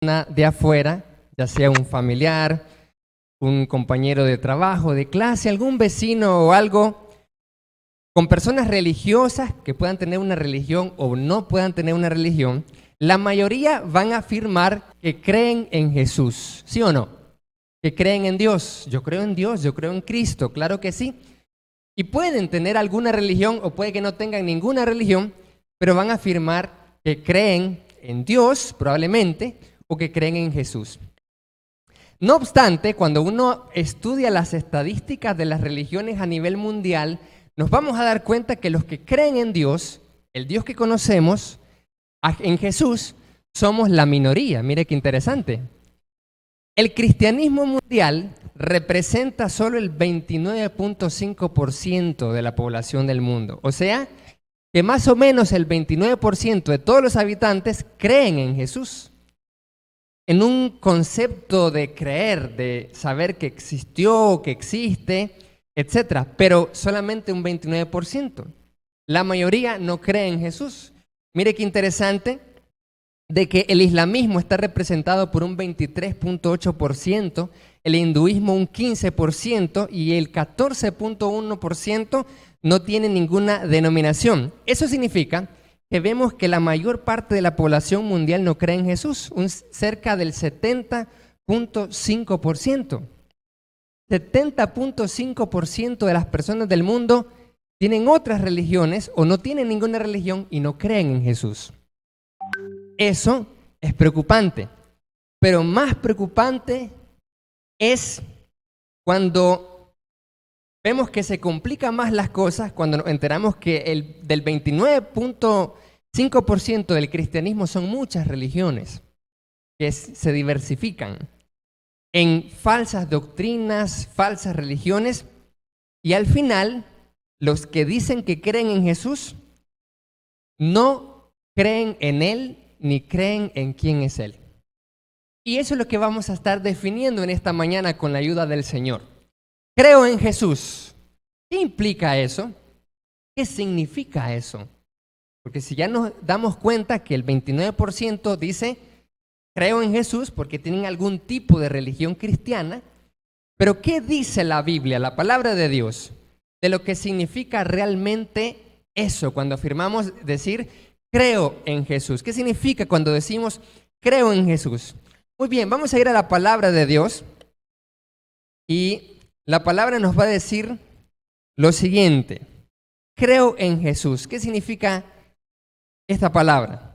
de afuera, ya sea un familiar, un compañero de trabajo, de clase, algún vecino o algo, con personas religiosas que puedan tener una religión o no puedan tener una religión, la mayoría van a afirmar que creen en Jesús, ¿sí o no? Que creen en Dios. Yo creo en Dios, yo creo en Cristo, claro que sí. Y pueden tener alguna religión o puede que no tengan ninguna religión, pero van a afirmar que creen en Dios, probablemente, o que creen en Jesús. No obstante, cuando uno estudia las estadísticas de las religiones a nivel mundial, nos vamos a dar cuenta que los que creen en Dios, el Dios que conocemos, en Jesús, somos la minoría. Mire qué interesante. El cristianismo mundial representa solo el 29.5% de la población del mundo. O sea, que más o menos el 29% de todos los habitantes creen en Jesús. En un concepto de creer, de saber que existió, que existe, etc. Pero solamente un 29%. La mayoría no cree en Jesús. Mire qué interesante de que el islamismo está representado por un 23.8%, el hinduismo un 15% y el 14.1% no tiene ninguna denominación. Eso significa que vemos que la mayor parte de la población mundial no cree en Jesús, cerca del 70.5%. 70.5% de las personas del mundo tienen otras religiones o no tienen ninguna religión y no creen en Jesús. Eso es preocupante, pero más preocupante es cuando vemos que se complican más las cosas, cuando nos enteramos que del 29.5% del cristianismo son muchas religiones que se diversifican en falsas doctrinas, falsas religiones, y al final los que dicen que creen en Jesús no creen en Él ni creen en quién es Él. Y eso es lo que vamos a estar definiendo en esta mañana con la ayuda del Señor. Creo en Jesús. ¿Qué implica eso? ¿Qué significa eso? Porque si ya nos damos cuenta que el 29% dice creo en Jesús porque tienen algún tipo de religión cristiana, pero ¿qué dice la Biblia, la palabra de Dios, de lo que significa realmente eso cuando afirmamos decir creo en Jesús? ¿Qué significa cuando decimos creo en Jesús? Muy bien, vamos a ir a la palabra de Dios y la palabra nos va a decir lo siguiente. Creo en Jesús. ¿Qué significa esta palabra?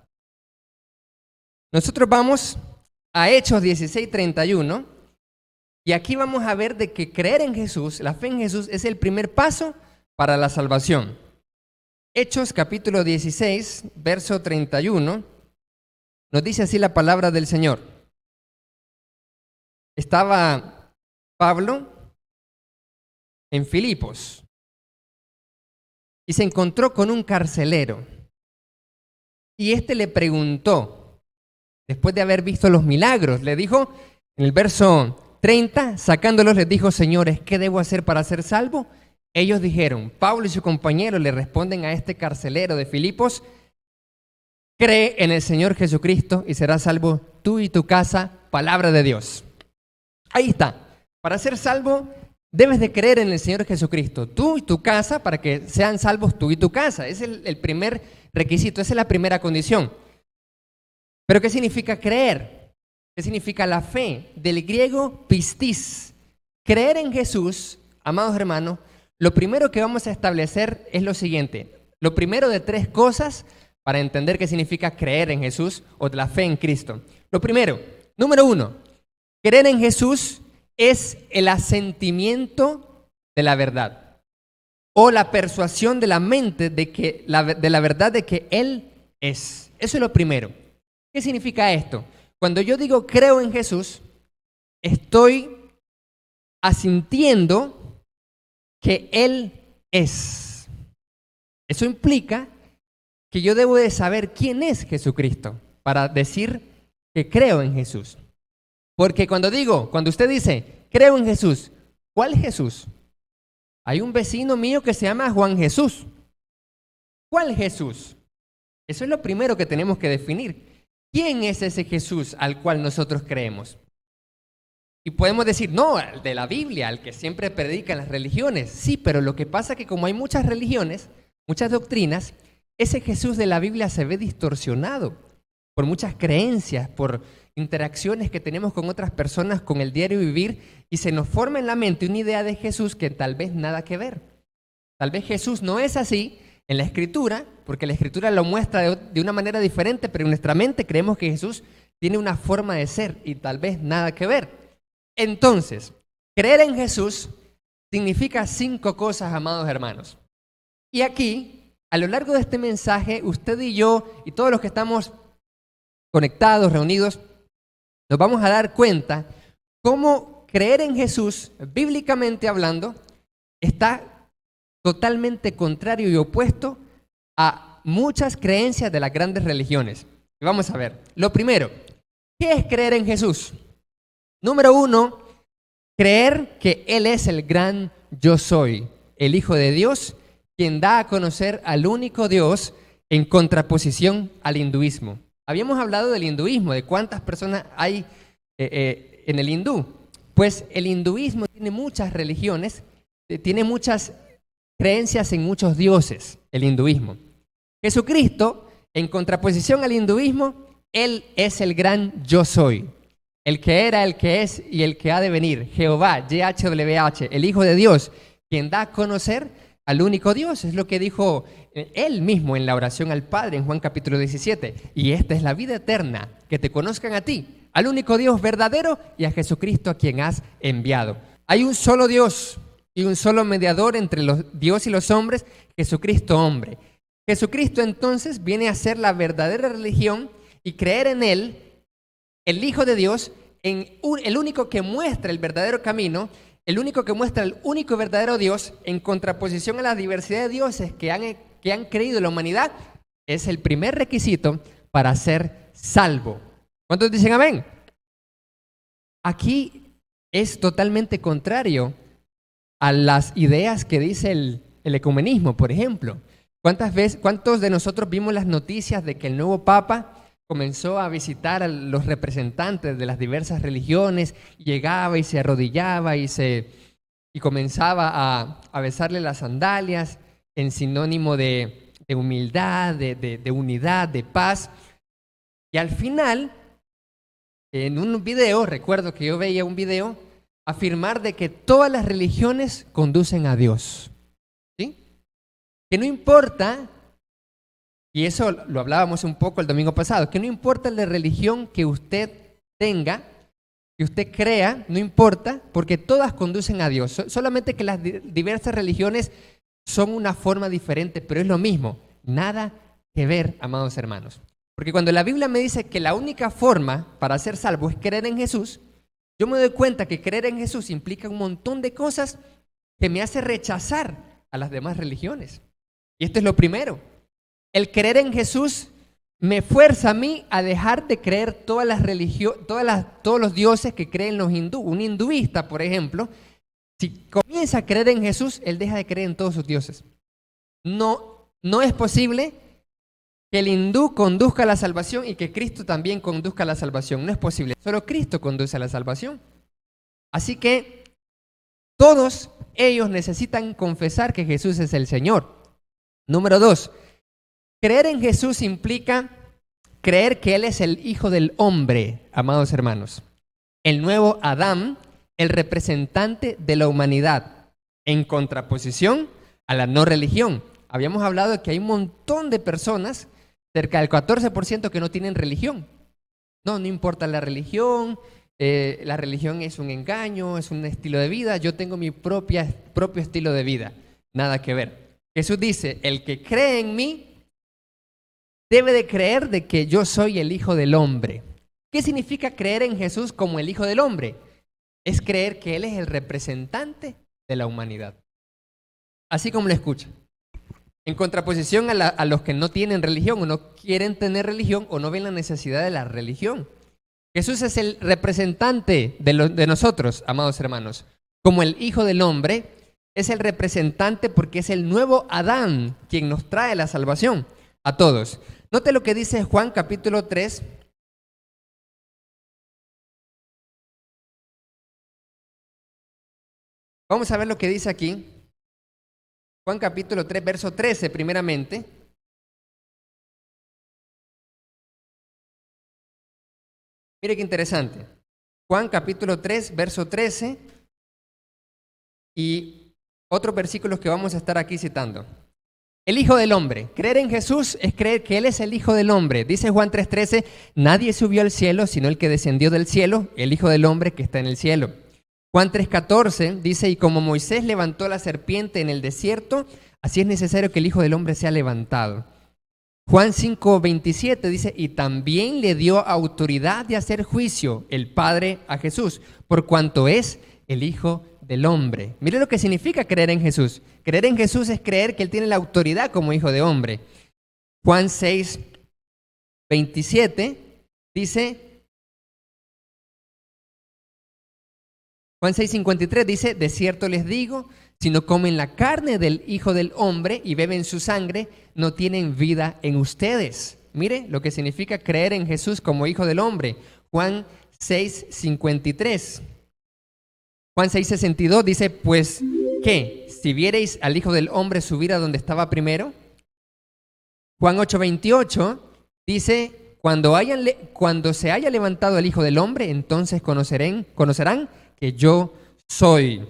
Nosotros vamos a Hechos 16:31 y aquí vamos a ver de que creer en Jesús, la fe en Jesús, es el primer paso para la salvación. Hechos capítulo 16, verso 31, nos dice así la palabra del Señor. Estaba Pablo en Filipos y se encontró con un carcelero. Y este le preguntó, después de haber visto los milagros, le dijo en el verso 30, sacándolos, les dijo: señores, ¿qué debo hacer para ser salvo? Ellos dijeron, Pablo y su compañero le responden a este carcelero de Filipos: cree en el Señor Jesucristo y serás salvo tú y tu casa, palabra de Dios. Ahí está. Para ser salvo debes de creer en el Señor Jesucristo, tú y tu casa, para que sean salvos tú y tu casa. Ese es el primer requisito, esa es la primera condición. Pero ¿qué significa creer? ¿Qué significa la fe? Del griego pistis. Creer en Jesús, amados hermanos, lo primero que vamos a establecer es lo siguiente. Lo primero de tres cosas para entender qué significa creer en Jesús o de la fe en Cristo. Lo primero, número 1, creer en Jesús es el asentimiento de la verdad o la persuasión de la mente de la verdad de que Él es. Eso es lo primero. ¿Qué significa esto? Cuando yo digo creo en Jesús, estoy asintiendo que Él es. Eso implica que yo debo de saber quién es Jesucristo para decir que creo en Jesús. Porque cuando usted dice creo en Jesús, ¿cuál Jesús? Hay un vecino mío que se llama Juan Jesús. ¿Cuál Jesús? Eso es lo primero que tenemos que definir. ¿quién es ese Jesús al cual nosotros creemos? Y podemos decir, no, el de la Biblia, al que siempre predican las religiones. Sí, pero lo que pasa es que como hay muchas religiones, muchas doctrinas, ese Jesús de la Biblia se ve distorsionado por muchas creencias, por interacciones que tenemos con otras personas, con el diario vivir, y se nos forma en la mente una idea de Jesús que tal vez nada que ver. Tal vez Jesús no es así en la Escritura, porque la Escritura lo muestra de una manera diferente, pero en nuestra mente creemos que Jesús tiene una forma de ser y tal vez nada que ver. Entonces, creer en Jesús significa 5 cosas, amados hermanos. Y aquí, a lo largo de este mensaje, usted y yo y todos los que estamos conectados, reunidos, nos vamos a dar cuenta cómo creer en Jesús, bíblicamente hablando, está totalmente contrario y opuesto a muchas creencias de las grandes religiones. Y vamos a ver. Lo primero, ¿qué es creer en Jesús? Número 1, creer que Él es el gran yo soy, el Hijo de Dios, quien da a conocer al único Dios en contraposición al hinduismo. Habíamos hablado del hinduismo, de cuántas personas hay en el hindú. Pues el hinduismo tiene muchas religiones, tiene muchas creencias en muchos dioses, el hinduismo. Jesucristo, en contraposición al hinduismo, Él es el gran yo soy. El que era, el que es y el que ha de venir. Jehová, YHWH, el Hijo de Dios, quien da a conocer al único Dios. Es lo que dijo Él mismo en la oración al Padre en Juan capítulo 17. Y esta es la vida eterna, que te conozcan a ti, al único Dios verdadero y a Jesucristo a quien has enviado. Hay un solo Dios y un solo mediador entre Dios y los hombres, Jesucristo hombre. Jesucristo entonces viene a ser la verdadera religión y creer en Él, el Hijo de Dios, el único que muestra el verdadero camino, el único que muestra el único y verdadero Dios, en contraposición a la diversidad de dioses que han creído en la humanidad, es el primer requisito para ser salvo. ¿Cuántos dicen amén? Aquí es totalmente contrario a las ideas que dice el ecumenismo, por ejemplo. ¿Cuántos de nosotros vimos las noticias de que el nuevo Papa comenzó a visitar a los representantes de las diversas religiones, llegaba y se arrodillaba y comenzaba a besarle las sandalias en sinónimo de humildad, de unidad, de paz? Y al final, en un video, recuerdo que yo veía un video, afirmar de que todas las religiones conducen a Dios, ¿sí? Que no importa. Y eso lo hablábamos un poco el domingo pasado, que no importa la religión que usted tenga, que usted crea, no importa, porque todas conducen a Dios. Solamente que las diversas religiones son una forma diferente, pero es lo mismo. Nada que ver, amados hermanos. Porque cuando la Biblia me dice que la única forma para ser salvo es creer en Jesús, yo me doy cuenta que creer en Jesús implica un montón de cosas que me hace rechazar a las demás religiones. Y esto es lo primero. El creer en Jesús me fuerza a mí a dejar de creer todas las religiones, todos los dioses que creen los hindúes. Un hinduista, por ejemplo, si comienza a creer en Jesús, él deja de creer en todos sus dioses. No es posible que el hindú conduzca a la salvación y que Cristo también conduzca a la salvación. No es posible. Solo Cristo conduce a la salvación. Así que todos ellos necesitan confesar que Jesús es el Señor. Número 2. Creer en Jesús implica creer que Él es el Hijo del Hombre, amados hermanos. El nuevo Adán, el representante de la humanidad, en contraposición a la no religión. Habíamos hablado de que hay un montón de personas, cerca del 14% que no tienen religión. No importa la religión es un engaño, es un estilo de vida, yo tengo mi propio estilo de vida. Nada que ver. Jesús dice, el que cree en mí, debe de creer de que yo soy el Hijo del Hombre. ¿Qué significa creer en Jesús como el Hijo del Hombre? Es creer que Él es el representante de la humanidad. Así como lo escucha. En contraposición a los que no tienen religión o no quieren tener religión o no ven la necesidad de la religión. Jesús es el representante de nosotros, amados hermanos. Como el Hijo del Hombre, es el representante porque es el nuevo Adán quien nos trae la salvación a todos. Note lo que dice Juan capítulo 3, Vamos a ver lo que dice aquí. Juan capítulo 3, verso 13, primeramente. Mire qué interesante. Juan capítulo 3, verso 13 y otros versículos que vamos a estar aquí citando. El Hijo del Hombre. Creer en Jesús es creer que Él es el Hijo del Hombre. Dice Juan 3:13, nadie subió al cielo sino el que descendió del cielo, el Hijo del Hombre que está en el cielo. Juan 3:14 dice, y como Moisés levantó la serpiente en el desierto, así es necesario que el Hijo del Hombre sea levantado. Juan 5:27 dice, y también le dio autoridad de hacer juicio el Padre a Jesús, por cuanto es el Hijo del Hombre. Mire lo que significa creer en Jesús. Creer en Jesús es creer que Él tiene la autoridad como Hijo de Hombre. Juan 6:27 dice, Juan 6:53 dice, de cierto les digo, si no comen la carne del Hijo del Hombre y beben su sangre, no tienen vida en ustedes. Mire lo que significa creer en Jesús como Hijo del Hombre. Juan 6:53. Juan 6:62 dice, pues, ¿qué? Si viereis al Hijo del Hombre subir a donde estaba primero. Juan 8:28 dice, cuando se haya levantado el Hijo del Hombre, entonces conocerán que yo soy.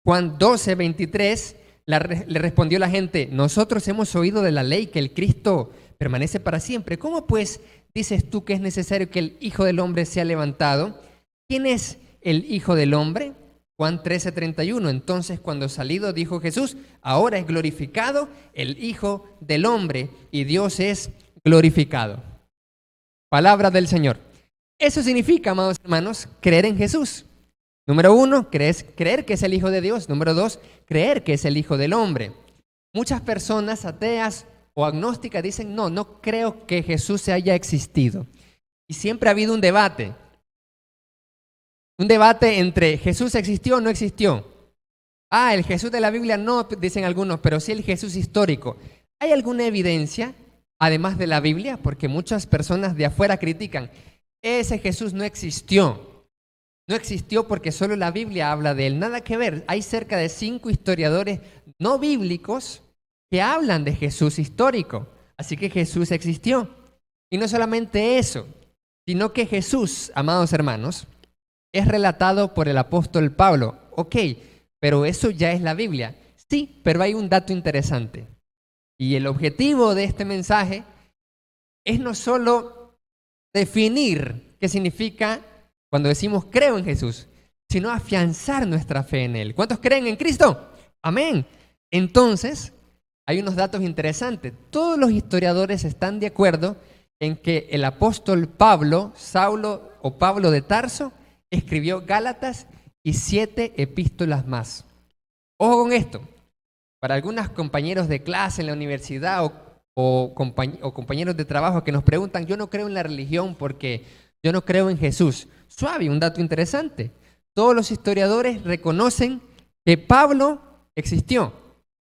Juan 12:23 le respondió la gente, nosotros hemos oído de la ley que el Cristo permanece para siempre. ¿Cómo pues dices tú que es necesario que el Hijo del Hombre sea levantado? ¿Quién es el Hijo del Hombre? Juan 13:31, entonces cuando salido dijo Jesús, ahora es glorificado el Hijo del Hombre y Dios es glorificado. Palabra del Señor. Eso significa, amados hermanos, creer en Jesús. Número 1, creer que es el Hijo de Dios. Número 2, creer que es el Hijo del Hombre. Muchas personas ateas o agnósticas dicen, no creo que Jesús se haya existido. Y siempre ha habido un debate. Un debate entre Jesús existió o no existió. El Jesús de la Biblia no, dicen algunos, pero sí el Jesús histórico. ¿Hay alguna evidencia, además de la Biblia? Porque muchas personas de afuera critican, ese Jesús no existió. No existió porque solo la Biblia habla de él. Nada que ver. Hay cerca de 5 historiadores no bíblicos que hablan de Jesús histórico. Así que Jesús existió. Y no solamente eso, sino que Jesús, amados hermanos, es relatado por el apóstol Pablo. Ok, pero eso ya es la Biblia. Sí, pero hay un dato interesante. Y el objetivo de este mensaje es no solo definir qué significa cuando decimos creo en Jesús, sino afianzar nuestra fe en Él. ¿Cuántos creen en Cristo? Amén. Entonces, hay unos datos interesantes. Todos los historiadores están de acuerdo en que el apóstol Pablo, Saulo o Pablo de Tarso, escribió Gálatas y 7 epístolas más. Ojo con esto. Para algunos compañeros de clase en la universidad o compañeros de trabajo que nos preguntan, yo no creo en la religión porque yo no creo en Jesús. Suave, un dato interesante. Todos los historiadores reconocen que Pablo existió.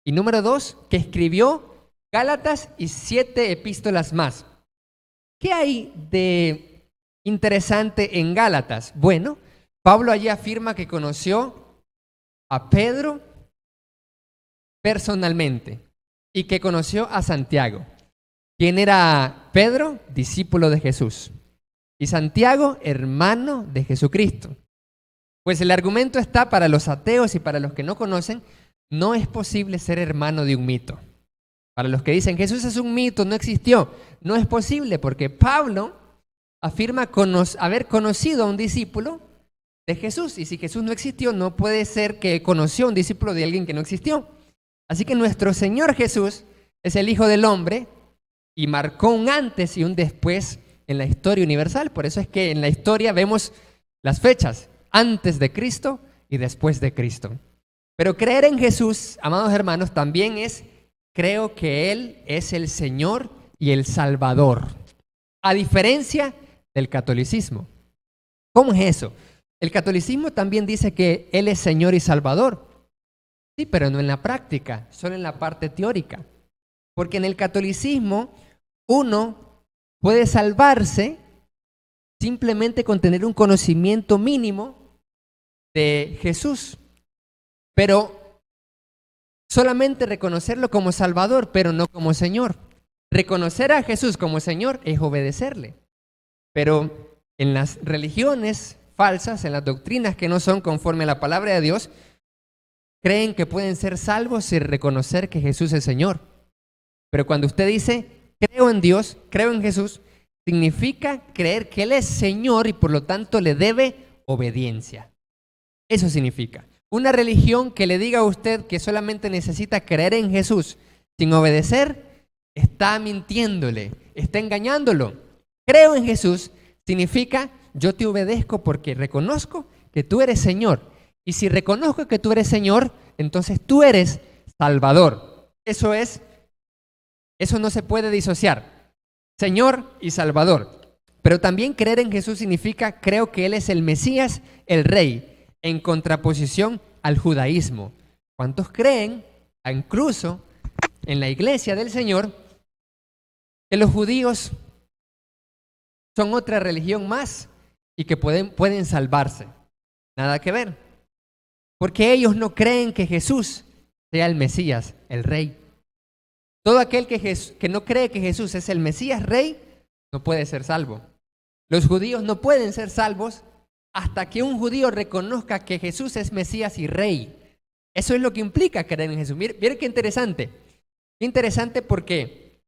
Y número 2, que escribió Gálatas y 7 epístolas más. ¿Qué hay de interesante en Gálatas? Bueno, Pablo allí afirma que conoció a Pedro personalmente y que conoció a Santiago. ¿Quién era Pedro? Discípulo de Jesús. Y Santiago, hermano de Jesucristo. Pues el argumento está para los ateos y para los que no conocen, no es posible ser hermano de un mito. Para los que dicen Jesús es un mito, no existió, no es posible porque Pablo afirma haber conocido a un discípulo de Jesús. Y si Jesús no existió, no puede ser que conoció a un discípulo de alguien que no existió. Así que nuestro Señor Jesús es el Hijo del Hombre y marcó un antes y un después en la historia universal. Por eso es que en la historia vemos las fechas antes de Cristo y después de Cristo. Pero creer en Jesús, amados hermanos, también es creo que Él es el Señor y el Salvador. A diferencia del catolicismo. ¿Cómo es eso? El catolicismo también dice que Él es Señor y Salvador. Sí, pero no en la práctica, solo en la parte teórica. Porque en el catolicismo uno puede salvarse simplemente con tener un conocimiento mínimo de Jesús. Pero solamente reconocerlo como Salvador, pero no como Señor. Reconocer a Jesús como Señor es obedecerle. Pero en las religiones falsas, en las doctrinas que no son conforme a la palabra de Dios, creen que pueden ser salvos sin reconocer que Jesús es Señor. Pero cuando usted dice, creo en Dios, creo en Jesús, significa creer que Él es Señor y por lo tanto le debe obediencia. Eso significa. Una religión que le diga a usted que solamente necesita creer en Jesús sin obedecer, está mintiéndole, está engañándolo. Creo en Jesús significa yo te obedezco porque reconozco que tú eres Señor. Y si reconozco que tú eres Señor, entonces tú eres Salvador. Eso no se puede disociar. Señor y Salvador. Pero también creer en Jesús significa creo que Él es el Mesías, el Rey, en contraposición al judaísmo. ¿Cuántos creen, incluso en la iglesia del Señor, que los judíos son otra religión más y que pueden salvarse? Nada que ver. Porque ellos no creen que Jesús sea el Mesías, el Rey. Todo aquel que no cree que Jesús es el Mesías, Rey, no puede ser salvo. Los judíos no pueden ser salvos hasta que un judío reconozca que Jesús es Mesías y Rey. Eso es lo que implica creer en Jesús. Miren qué interesante. Qué interesante porque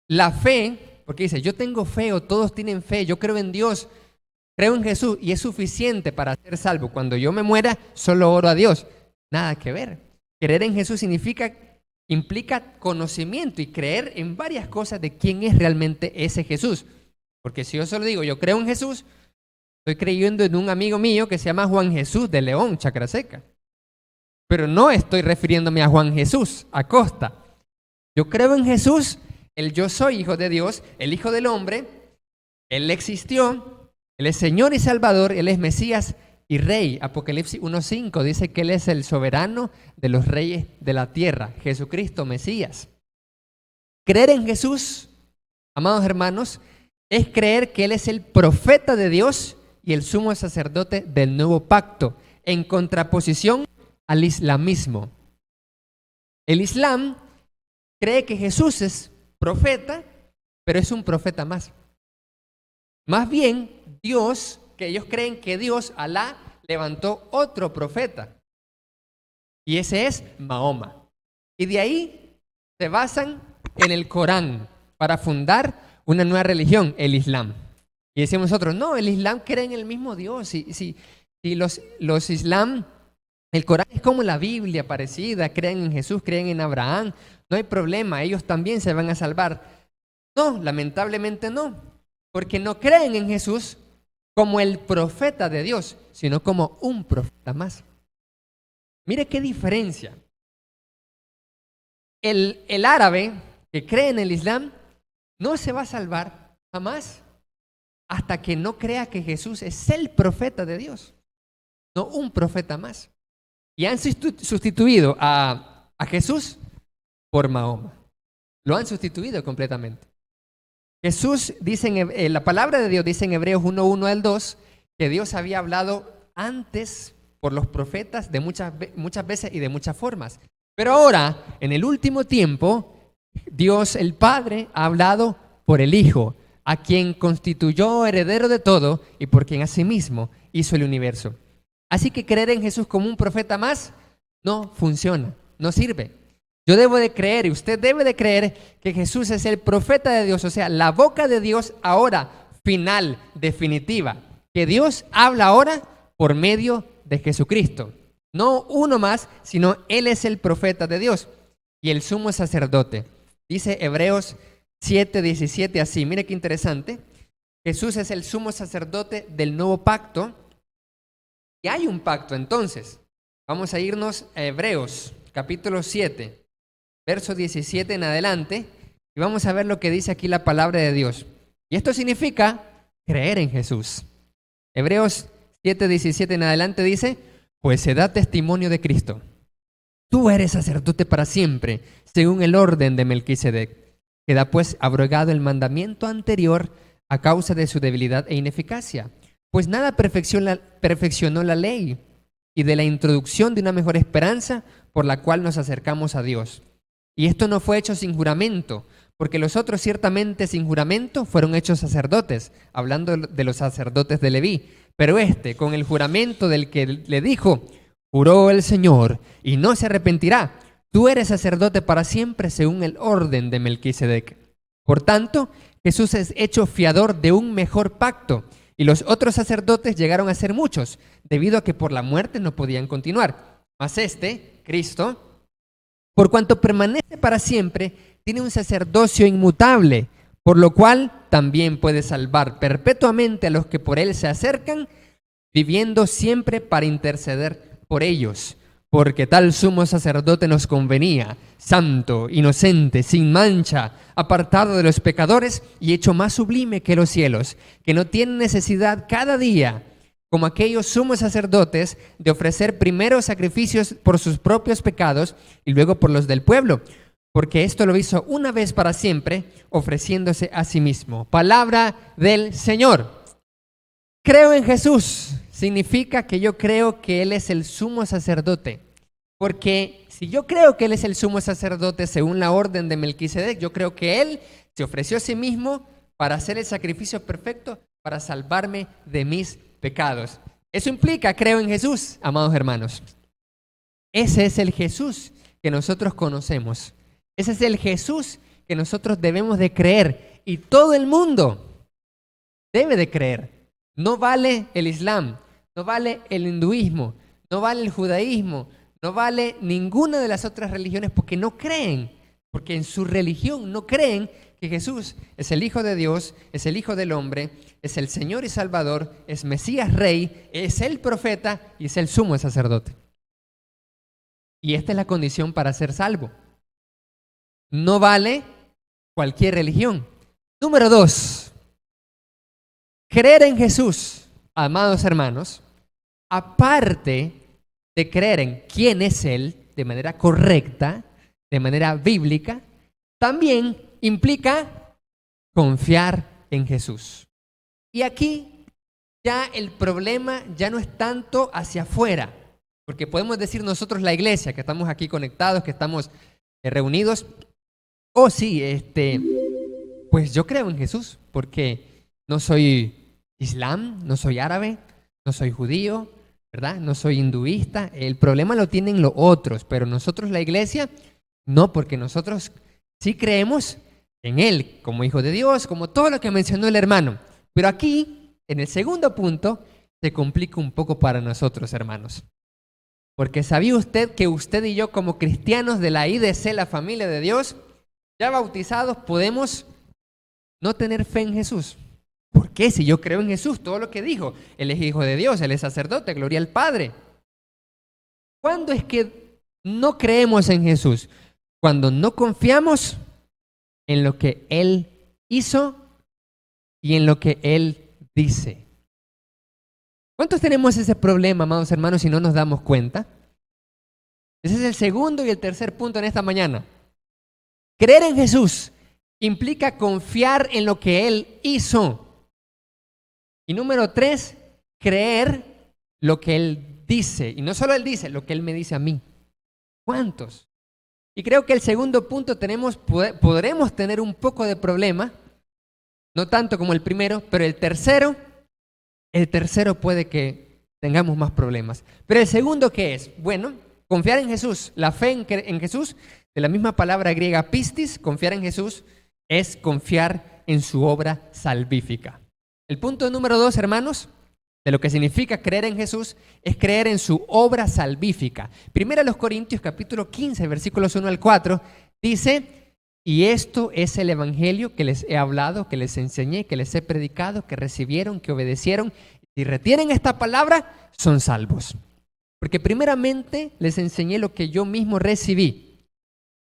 la fe, porque dice, yo tengo fe o todos tienen fe, yo creo en Dios, creo en Jesús y es suficiente para ser salvo. Cuando yo me muera, solo oro a Dios. Nada que ver. Creer en Jesús implica conocimiento y creer en varias cosas de quién es realmente ese Jesús. Porque si yo solo digo, yo creo en Jesús, estoy creyendo en un amigo mío que se llama Juan Jesús de León, Chacraseca. Pero no estoy refiriéndome a Juan Jesús Acosta. Yo creo en Jesús, el yo soy hijo de Dios, el hijo del hombre, Él existió, Él es Señor y Salvador, Él es Mesías y Rey. Apocalipsis 1:5 dice que Él es el soberano de los reyes de la tierra, Jesucristo, Mesías. Creer en Jesús, amados hermanos, es creer que Él es el profeta de Dios y el sumo sacerdote del nuevo pacto, en contraposición al islamismo. El Islam cree que Jesús es profeta, pero es un profeta más. Más bien, que ellos creen que Dios, Alá, levantó otro profeta. Y ese es Mahoma. Y de ahí se basan en el Corán para fundar una nueva religión, el Islam. Y decimos nosotros, no, el Islam cree en el mismo Dios. Si los Islam, el Corán es como la Biblia parecida, creen en Jesús, creen en Abraham, no hay problema, ellos también se van a salvar. No, lamentablemente no, porque no creen en Jesús como el profeta de Dios, sino como un profeta más. Mire qué diferencia. El árabe que cree en el Islam no se va a salvar jamás hasta que no crea que Jesús es el profeta de Dios, no un profeta más. Y han sustituido a Jesús por Mahoma. Lo han sustituido completamente. Jesús, dice la palabra de Dios dice en Hebreos 1:1 al 2, que Dios había hablado antes por los profetas de muchas veces y de muchas formas. Pero ahora, en el último tiempo, Dios el Padre ha hablado por el Hijo, a quien constituyó heredero de todo y por quien asimismo hizo el universo. Así que creer en Jesús como un profeta más no funciona, no sirve. Yo debo de creer y usted debe de creer que Jesús es el profeta de Dios, o sea, la boca de Dios ahora, final, definitiva. Que Dios habla ahora por medio de Jesucristo. No uno más, sino Él es el profeta de Dios y el sumo sacerdote. Dice Hebreos 7:17 así, mire qué interesante. Jesús es el sumo sacerdote del nuevo pacto. Y hay un pacto entonces. Vamos a irnos a Hebreos capítulo 7. Verso 17 en adelante, y vamos a ver lo que dice aquí la palabra de Dios. Y esto significa creer en Jesús. Hebreos 7:17 en adelante dice, pues se da testimonio de Cristo. Tú eres sacerdote para siempre, según el orden de Melquisedec. Queda pues abrogado el mandamiento anterior a causa de su debilidad e ineficacia. Pues nada perfeccionó la ley, y de la introducción de una mejor esperanza por la cual nos acercamos a Dios. Y esto no fue hecho sin juramento, porque los otros ciertamente sin juramento fueron hechos sacerdotes, hablando de los sacerdotes de Leví. Pero este, con el juramento del que le dijo, juró el Señor, y no se arrepentirá, tú eres sacerdote para siempre según el orden de Melquisedec. Por tanto, Jesús es hecho fiador de un mejor pacto, y los otros sacerdotes llegaron a ser muchos, debido a que por la muerte no podían continuar. Mas este, Cristo, por cuanto permanece para siempre, tiene un sacerdocio inmutable, por lo cual también puede salvar perpetuamente a los que por él se acercan, viviendo siempre para interceder por ellos. Porque tal sumo sacerdote nos convenía, santo, inocente, sin mancha, apartado de los pecadores y hecho más sublime que los cielos, que no tiene necesidad cada día, como aquellos sumos sacerdotes, de ofrecer primero sacrificios por sus propios pecados y luego por los del pueblo, porque esto lo hizo una vez para siempre, ofreciéndose a sí mismo. Palabra del Señor. Creo en Jesús significa que yo creo que Él es el sumo sacerdote, porque si yo creo que Él es el sumo sacerdote según la orden de Melquisedec, yo creo que Él se ofreció a sí mismo para hacer el sacrificio perfecto para salvarme de mis pecados. Eso implica, creo en Jesús, amados hermanos. Ese es el Jesús que nosotros conocemos. Ese es el Jesús que nosotros debemos de creer y todo el mundo debe de creer. No vale el Islam, no vale el hinduismo, no vale el judaísmo, no vale ninguna de las otras religiones porque no creen, porque en su religión no creen que Jesús es el Hijo de Dios, es el Hijo del hombre, es el Señor y Salvador, es Mesías Rey, es el profeta y es el sumo sacerdote. Y esta es la condición para ser salvo. No vale cualquier religión. Número 2, creer en Jesús, amados hermanos, aparte de creer en quién es Él de manera correcta, de manera bíblica, también implica confiar en Jesús. Y aquí ya el problema ya no es tanto hacia afuera, porque podemos decir nosotros la iglesia, que estamos aquí conectados, que estamos reunidos, oh sí, pues yo creo en Jesús, porque no soy islam, no soy árabe, no soy judío, ¿verdad? No soy hinduista. El problema lo tienen los otros, pero nosotros la iglesia, no, porque nosotros sí creemos en Él como Hijo de Dios, como todo lo que mencionó el hermano. Pero aquí, en el segundo punto, se complica un poco para nosotros, hermanos. Porque ¿sabía usted que usted y yo como cristianos de la IDC, la familia de Dios, ya bautizados, podemos no tener fe en Jesús? ¿Por qué? Si yo creo en Jesús, todo lo que dijo, Él es Hijo de Dios, Él es sacerdote, gloria al Padre. ¿Cuándo es que no creemos en Jesús? Cuando no confiamos en lo que Él hizo y en lo que Él dice. ¿Cuántos tenemos ese problema, amados hermanos, si no nos damos cuenta? Ese es el segundo y el tercer punto en esta mañana. Creer en Jesús implica confiar en lo que Él hizo. Y número 3, creer lo que Él dice. Y no solo Él dice, lo que Él me dice a mí. ¿Cuántos? Y creo que el segundo punto podremos tener un poco de problema, no tanto como el primero, pero el tercero puede que tengamos más problemas. Pero el segundo, ¿qué es? Bueno, confiar en Jesús, la fe en Jesús, de la misma palabra griega pistis, confiar en Jesús, es confiar en su obra salvífica. El punto número 2, hermanos, de lo que significa creer en Jesús, es creer en su obra salvífica. Primero los Corintios, capítulo 15, versículos 1 al 4, dice, y esto es el evangelio que les he hablado, que les enseñé, que les he predicado, que recibieron, que obedecieron. Si retienen esta palabra, son salvos. Porque primeramente les enseñé lo que yo mismo recibí,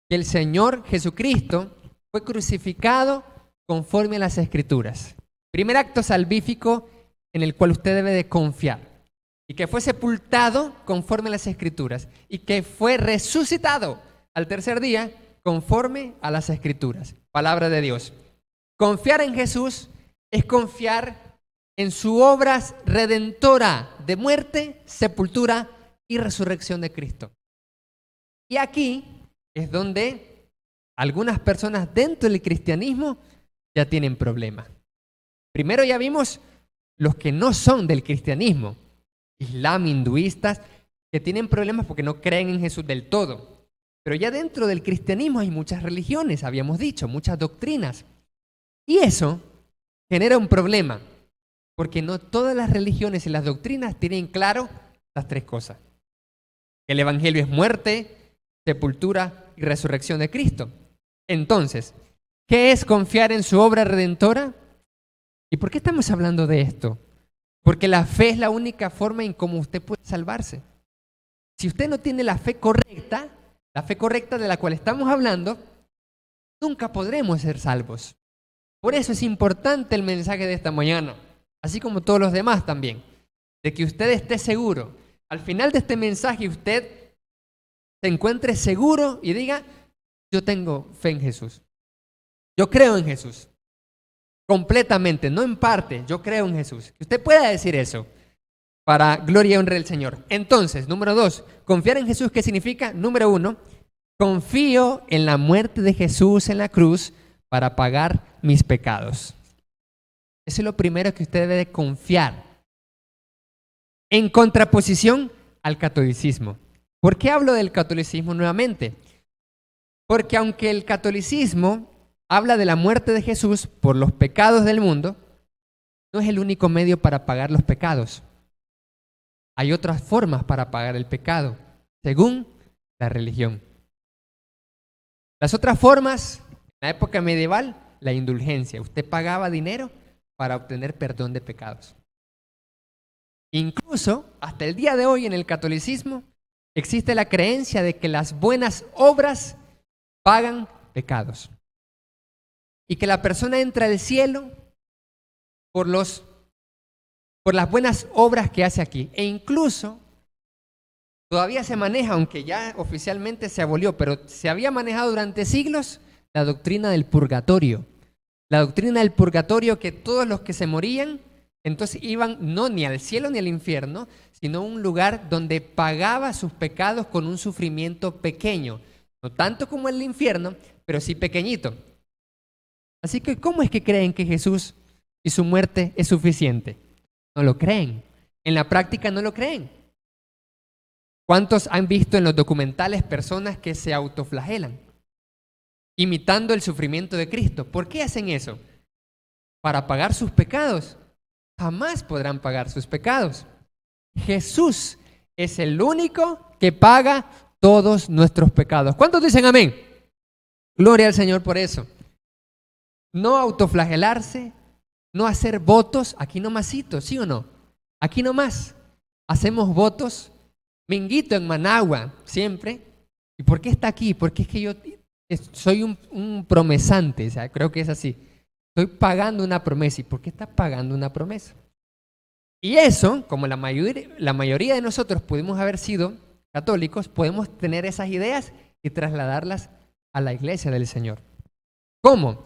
que el Señor Jesucristo fue crucificado conforme a las Escrituras. Primer acto salvífico en el cual usted debe de confiar. Y que fue sepultado conforme a las Escrituras. Y que fue resucitado al tercer día conforme a las Escrituras. Palabra de Dios. Confiar en Jesús es confiar en su obra redentora de muerte, sepultura y resurrección de Cristo. Y aquí es donde algunas personas dentro del cristianismo ya tienen problemas. Primero ya vimos los que no son del cristianismo, islam, hinduistas, que tienen problemas porque no creen en Jesús del todo. Pero ya dentro del cristianismo hay muchas religiones, habíamos dicho, muchas doctrinas. Y eso genera un problema, porque no todas las religiones y las doctrinas tienen claro las tres cosas. El evangelio es muerte, sepultura y resurrección de Cristo. Entonces, ¿qué es confiar en su obra redentora? ¿Y por qué estamos hablando de esto? Porque la fe es la única forma en cómo usted puede salvarse. Si usted no tiene la fe correcta de la cual estamos hablando, nunca podremos ser salvos. Por eso es importante el mensaje de esta mañana, así como todos los demás también, de que usted esté seguro. Al final de este mensaje usted se encuentre seguro y diga, yo tengo fe en Jesús. Yo creo en Jesús. Completamente, no en parte, yo creo en Jesús. Que usted pueda decir eso para gloria y honra del Señor. Entonces, número 2, confiar en Jesús, ¿qué significa? Número 1, confío en la muerte de Jesús en la cruz para pagar mis pecados. Eso es lo primero que usted debe de confiar. En contraposición al catolicismo. ¿Por qué hablo del catolicismo nuevamente? Porque aunque el catolicismo habla de la muerte de Jesús por los pecados del mundo, no es el único medio para pagar los pecados. Hay otras formas para pagar el pecado, según la religión. Las otras formas, en la época medieval, la indulgencia. Usted pagaba dinero para obtener perdón de pecados. Incluso, hasta el día de hoy en el catolicismo, existe la creencia de que las buenas obras pagan pecados. Y que la persona entra al cielo por las buenas obras que hace aquí. E incluso todavía se maneja, aunque ya oficialmente se abolió, pero se había manejado durante siglos la doctrina del purgatorio. La doctrina del purgatorio, que todos los que se morían, entonces iban no ni al cielo ni al infierno, sino a un lugar donde pagaba sus pecados con un sufrimiento pequeño. No tanto como el infierno, pero sí pequeñito. Así que, ¿cómo es que creen que Jesús y su muerte es suficiente? No lo creen. En la práctica no lo creen. ¿Cuántos han visto en los documentales personas que se autoflagelan, imitando el sufrimiento de Cristo? ¿Por qué hacen eso? ¿Para pagar sus pecados? Jamás podrán pagar sus pecados. Jesús es el único que paga todos nuestros pecados. ¿Cuántos dicen amén? Gloria al Señor por eso. No autoflagelarse, no hacer votos, aquí nomasito, ¿sí o no? Aquí nomás hacemos votos. Minguito en Managua, siempre. ¿Y por qué está aquí? Porque es que yo soy un promesante, o sea, creo que es así. Estoy pagando una promesa. ¿Y por qué está pagando una promesa? Y eso, como la mayoría de nosotros pudimos haber sido católicos, podemos tener esas ideas y trasladarlas a la iglesia del Señor. ¿Cómo?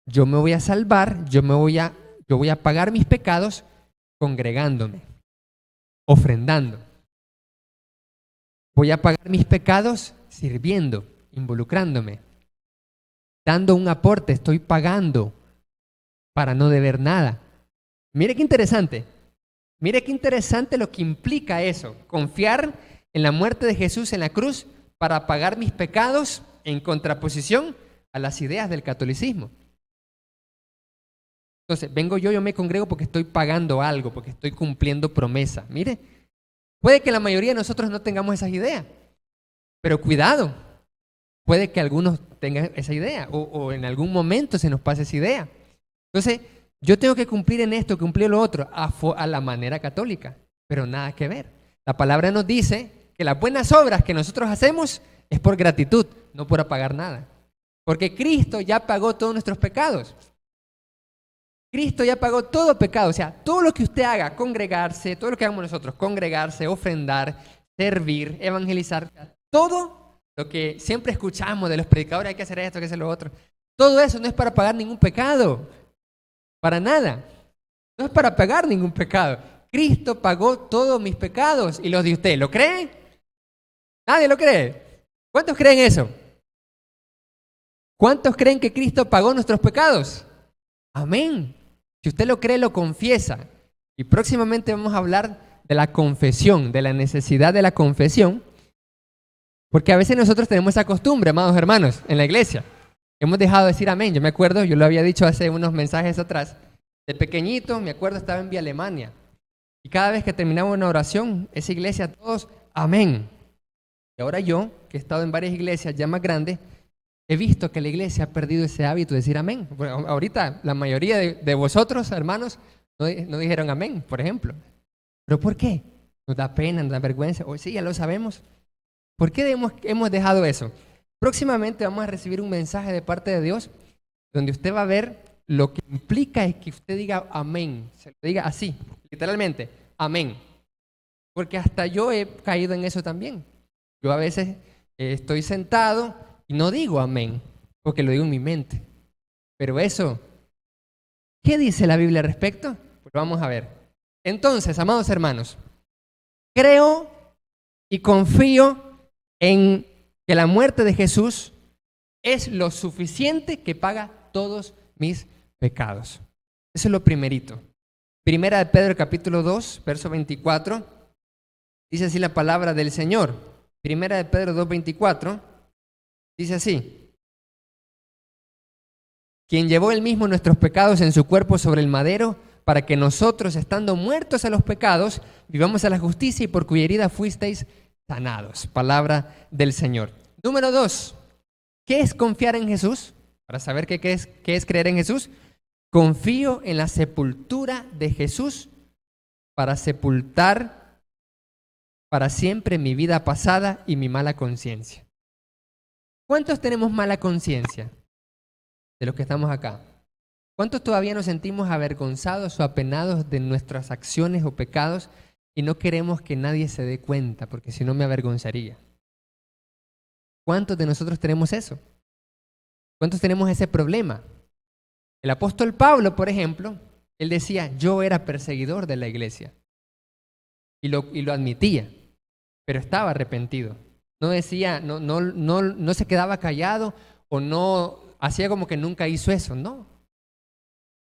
Yo me voy a salvar, yo voy a pagar mis pecados congregándome, ofrendando. Voy a pagar mis pecados sirviendo, involucrándome, dando un aporte, estoy pagando para no deber nada. Mire qué interesante lo que implica eso, confiar en la muerte de Jesús en la cruz para pagar mis pecados en contraposición a las ideas del catolicismo. Entonces, vengo yo me congrego porque estoy pagando algo, porque estoy cumpliendo promesa. Mire, puede que la mayoría de nosotros no tengamos esas ideas, pero cuidado, puede que algunos tengan esa idea o en algún momento se nos pase esa idea. Entonces, yo tengo que cumplir en esto, cumplir lo otro, a la manera católica, pero nada que ver. La palabra nos dice que las buenas obras que nosotros hacemos es por gratitud, no por pagar nada. Porque Cristo ya pagó todos nuestros pecados. Cristo ya pagó todo pecado, o sea, todo lo que usted haga, congregarse, todo lo que hagamos nosotros, congregarse, ofrendar, servir, evangelizar, todo lo que siempre escuchamos de los predicadores, hay que hacer esto, hay que hacer lo otro, todo eso no es para pagar ningún pecado, para nada, no es para pagar ningún pecado. Cristo pagó todos mis pecados y los de usted, ¿lo cree? Nadie lo cree. ¿Cuántos creen eso? ¿Cuántos creen que Cristo pagó nuestros pecados? Amén. Si usted lo cree, lo confiesa. Y próximamente vamos a hablar de la confesión, de la necesidad de la confesión. Porque a veces nosotros tenemos esa costumbre, amados hermanos, en la iglesia. Hemos dejado de decir amén. Yo me acuerdo, yo lo había dicho hace unos mensajes atrás. De pequeñito, me acuerdo, estaba en Vía Alemania. Y cada vez que terminaba una oración, esa iglesia, todos, amén. Y ahora yo, que he estado en varias iglesias ya más grandes, he visto que la iglesia ha perdido ese hábito de decir amén. Bueno, ahorita la mayoría de vosotros, hermanos, no dijeron amén, por ejemplo. ¿Pero por qué? Nos da pena, nos da vergüenza. O sí, ya lo sabemos. ¿Por qué hemos dejado eso? Próximamente vamos a recibir un mensaje de parte de Dios donde usted va a ver lo que implica es que usted diga amén. Se lo diga así, literalmente, amén. Porque hasta yo he caído en eso también. Yo a veces estoy sentado y no digo amén, porque lo digo en mi mente. Pero eso, ¿qué dice la Biblia al respecto? Pues vamos a ver. Entonces, amados hermanos, creo y confío en que la muerte de Jesús es lo suficiente que paga todos mis pecados. Eso es lo primerito. Primera de Pedro capítulo 2, verso 24, dice así la palabra del Señor. Primera de Pedro 2, 24, dice así: quien llevó él mismo nuestros pecados en su cuerpo sobre el madero, para que nosotros, estando muertos a los pecados, vivamos a la justicia, y por cuya herida fuisteis sanados. Palabra del Señor. Número 2, ¿qué es confiar en Jesús? Para saber qué es creer en Jesús. Confío en la sepultura de Jesús para sepultar para siempre mi vida pasada y mi mala conciencia. ¿Cuántos tenemos mala conciencia de los que estamos acá? ¿Cuántos todavía nos sentimos avergonzados o apenados de nuestras acciones o pecados y no queremos que nadie se dé cuenta porque si no me avergonzaría? ¿Cuántos de nosotros tenemos eso? ¿Cuántos tenemos ese problema? El apóstol Pablo, por ejemplo, él decía, yo era perseguidor de la iglesia y lo admitía, pero estaba arrepentido. No decía, no se quedaba callado o no hacía como que nunca hizo eso, no.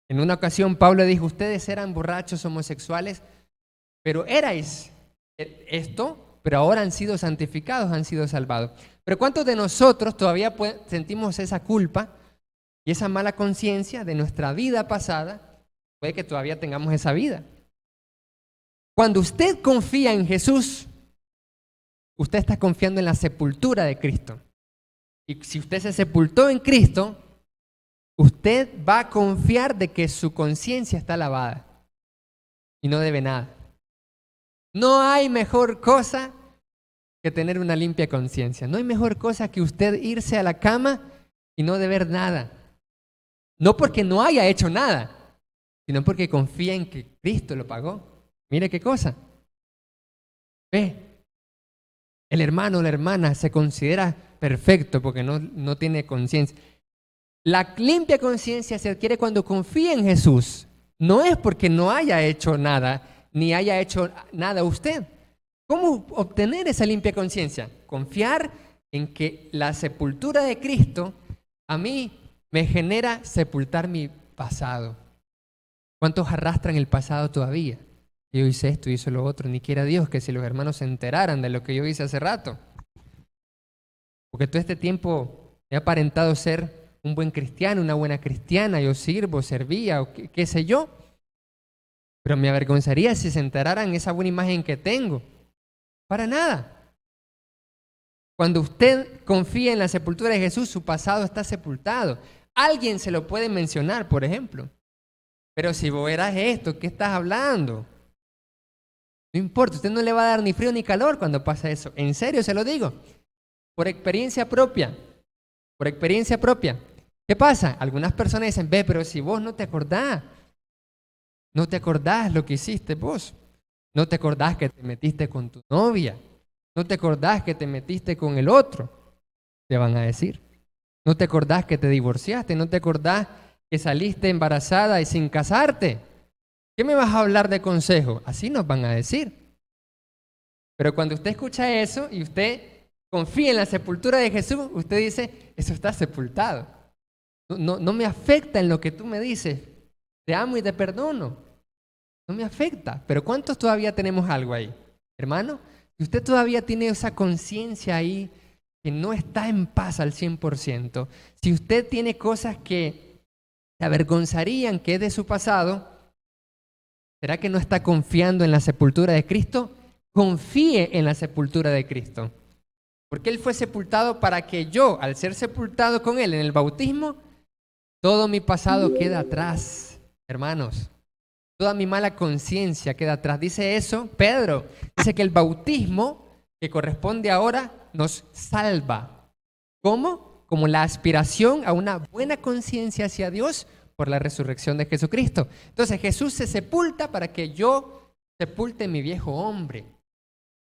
En una ocasión Pablo dijo, ustedes eran borrachos homosexuales, pero erais esto, pero ahora han sido santificados, han sido salvados. Pero ¿cuántos de nosotros todavía sentimos esa culpa y esa mala conciencia de nuestra vida pasada? Puede que todavía tengamos esa vida. Cuando usted confía en Jesús, usted está confiando en la sepultura de Cristo. Y si usted se sepultó en Cristo, usted va a confiar de que su conciencia está lavada y no debe nada. No hay mejor cosa que tener una limpia conciencia. No hay mejor cosa que usted irse a la cama y no deber nada. No porque no haya hecho nada, sino porque confía en que Cristo lo pagó. Mire qué cosa. Ve, el hermano o la hermana se considera perfecto porque no tiene conciencia. La limpia conciencia se adquiere cuando confía en Jesús. No es porque no haya hecho nada, ni haya hecho nada usted. ¿Cómo obtener esa limpia conciencia? Confiar en que la sepultura de Cristo a mí me genera sepultar mi pasado. ¿Cuántos arrastran el pasado todavía? Yo hice esto, hice lo otro, ni quiera Dios que si los hermanos se enteraran de lo que yo hice hace rato. Porque todo este tiempo he aparentado ser un buen cristiano, una buena cristiana, yo sirvo, servía, o qué sé yo. Pero me avergonzaría si se enteraran esa buena imagen que tengo. Para nada. Cuando usted confía en la sepultura de Jesús, su pasado está sepultado. Alguien se lo puede mencionar, por ejemplo. Pero si vos eras esto, ¿qué estás hablando? No importa, usted no le va a dar ni frío ni calor cuando pasa eso. En serio se lo digo. Por experiencia propia. Por experiencia propia. ¿Qué pasa? Algunas personas dicen, ve, pero si vos no te acordás lo que hiciste vos. No te acordás que te metiste con tu novia. No te acordás que te metiste con el otro. Te van a decir. No te acordás que te divorciaste. No te acordás que saliste embarazada y sin casarte. ¿Qué me vas a hablar de consejo? Así nos van a decir. Pero cuando usted escucha eso y usted confía en la sepultura de Jesús, usted dice, eso está sepultado. No me afecta en lo que tú me dices. Te amo y te perdono. No me afecta. Pero ¿cuántos todavía tenemos algo ahí? Hermano, si usted todavía tiene esa conciencia ahí que no está en paz al 100%, si usted tiene cosas que se avergonzarían que es de su pasado, ¿será que no está confiando en la sepultura de Cristo? Confíe en la sepultura de Cristo. Porque Él fue sepultado para que yo, al ser sepultado con Él en el bautismo, todo mi pasado queda atrás, hermanos. Toda mi mala conciencia queda atrás. Dice eso Pedro. Dice que el bautismo que corresponde ahora nos salva. ¿Cómo? Como la aspiración a una buena conciencia hacia Dios por la resurrección de Jesucristo. Entonces Jesús se sepulta para que yo sepulte mi viejo hombre,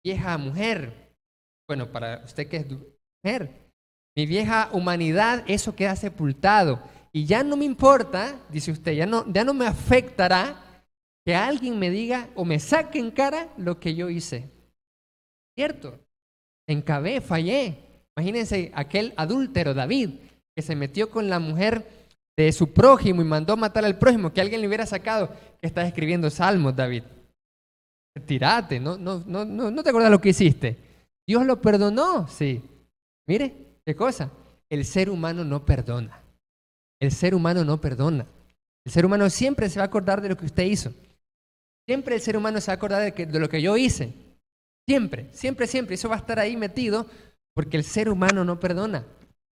vieja mujer. Bueno, para usted que es mujer, mi vieja humanidad, eso queda sepultado. Y ya no me importa, dice usted, ya no me afectará que alguien me diga o me saque en cara lo que yo hice. ¿Cierto? Encabé, fallé. Imagínense aquel adúltero David que se metió con la mujer de su prójimo y mandó matar al prójimo, que alguien le hubiera sacado que estás escribiendo salmos, David. Tírate, no te acuerdas lo que hiciste. Dios lo perdonó, sí. Mire, qué cosa. El ser humano no perdona. El ser humano no perdona. El ser humano siempre se va a acordar de lo que usted hizo. Siempre el ser humano se va a acordar de lo que yo hice. Siempre. Eso va a estar ahí metido porque el ser humano no perdona.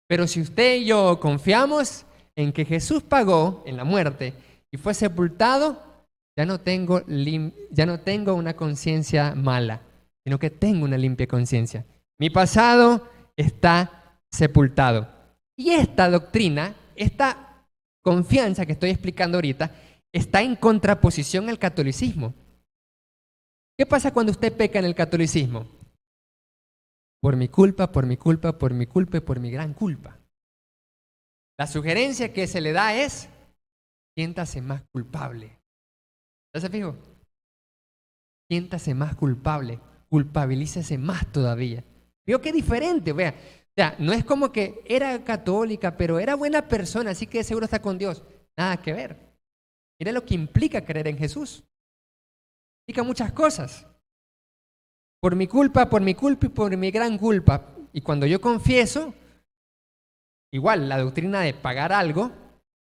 Pero si usted y yo confiamos en que Jesús pagó en la muerte y fue sepultado, ya no tengo una conciencia mala, sino que tengo una limpia conciencia. Mi pasado está sepultado. Y esta doctrina, esta confianza que estoy explicando ahorita, está en contraposición al catolicismo. ¿Qué pasa cuando usted peca en el catolicismo? Por mi culpa, por mi culpa, por mi culpa y por mi gran culpa. La sugerencia que se le da es, siéntase más culpable. ¿Ya se fijó? Siéntase más culpable, culpabilícese más todavía. Veo qué diferente, vea. O sea, no es como que era católica, pero era buena persona, así que seguro está con Dios. Nada que ver. Mira lo que implica creer en Jesús. Implica muchas cosas. Por mi culpa y por mi gran culpa. Y cuando yo confieso, igual la doctrina de pagar algo,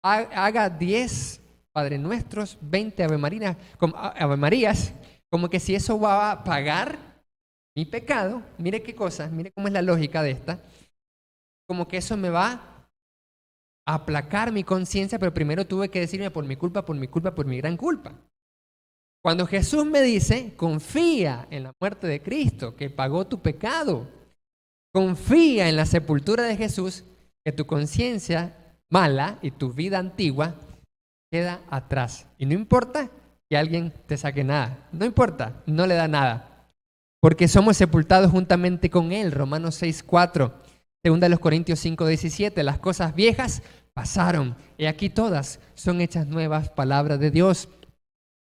haga 10 Padre Nuestros, 20 Ave Marías, como que si eso va a pagar mi pecado. Mire qué cosa, mire cómo es la lógica de esta. Como que eso me va a aplacar mi conciencia, pero primero tuve que decirme por mi culpa, por mi gran culpa. Cuando Jesús me dice, confía en la muerte de Cristo, que pagó tu pecado. Confía en la sepultura de Jesús, que tu conciencia mala y tu vida antigua queda atrás. Y no importa que alguien te saque nada. No importa, no le da nada. Porque somos sepultados juntamente con Él. Romanos 6:4. Segunda de los Corintios 5:17. Las cosas viejas pasaron. Y aquí todas son hechas nuevas, palabra de Dios.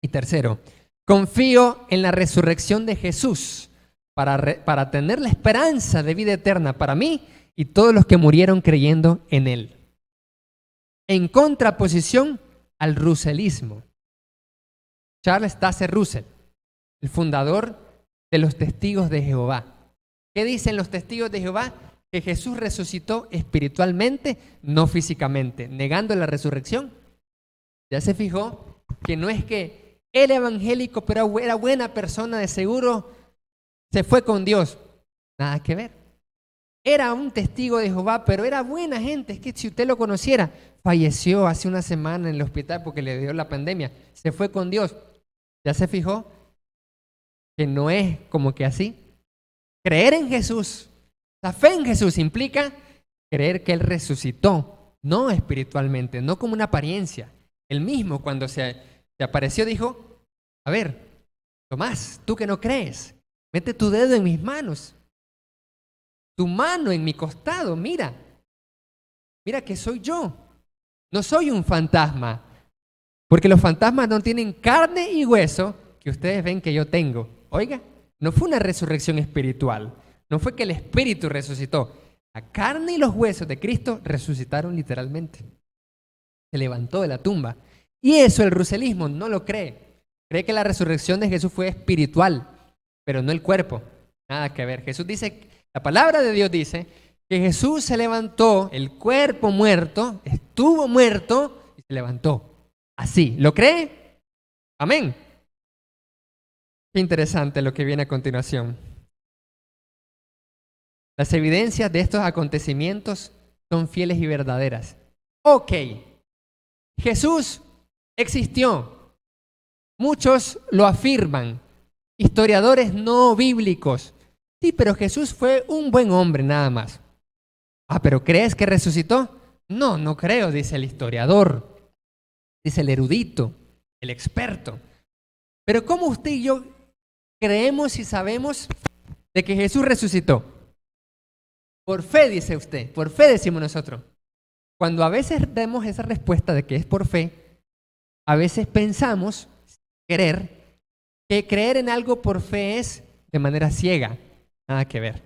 Y tercero, confío en la resurrección de Jesús para tener la esperanza de vida eterna para mí y todos los que murieron creyendo en Él. En contraposición al russellismo. Charles Taze Russell, el fundador de los Testigos de Jehová. ¿Qué dicen los Testigos de Jehová? Que Jesús resucitó espiritualmente, no físicamente, negando la resurrección. ¿Ya se fijó que no es que el evangélico, pero era buena persona, de seguro se fue con Dios? Nada que ver. Era un testigo de Jehová, pero era buena gente. Es que si usted lo conociera, falleció hace una semana en el hospital porque le dio la pandemia. Se fue con Dios. ¿Ya se fijó? Que no es como que así. Creer en Jesús, la fe en Jesús implica creer que Él resucitó, no espiritualmente, no como una apariencia. Él mismo cuando se apareció dijo, a ver, Tomás, tú que no crees, mete tu dedo en mis manos, tu mano en mi costado, mira que soy yo, no soy un fantasma, porque los fantasmas no tienen carne y hueso que ustedes ven que yo tengo. Oiga, no fue una resurrección espiritual, No fue que el Espíritu resucitó. La carne y los huesos de Cristo resucitaron literalmente. Se levantó de la tumba. Y eso el ruselismo no lo cree. Cree que la resurrección de Jesús fue espiritual, pero no el cuerpo. Nada que ver. Jesús dice, la palabra de Dios dice que Jesús se levantó, el cuerpo muerto, estuvo muerto y se levantó. Así. ¿Lo cree? Amén. Qué interesante lo que viene a continuación. Las evidencias de estos acontecimientos son fieles y verdaderas. Ok, Jesús existió. Muchos lo afirman. Historiadores no bíblicos. Sí, pero Jesús fue un buen hombre nada más. Ah, ¿pero crees que resucitó? No, no creo, dice el historiador. Dice el erudito, el experto. Pero ¿cómo usted y yo creemos y sabemos de que Jesús resucitó? Por fe, dice usted. Por fe decimos nosotros. Cuando a veces damos esa respuesta de que es por fe, a veces pensamos, que creer en algo por fe es de manera ciega. Nada que ver.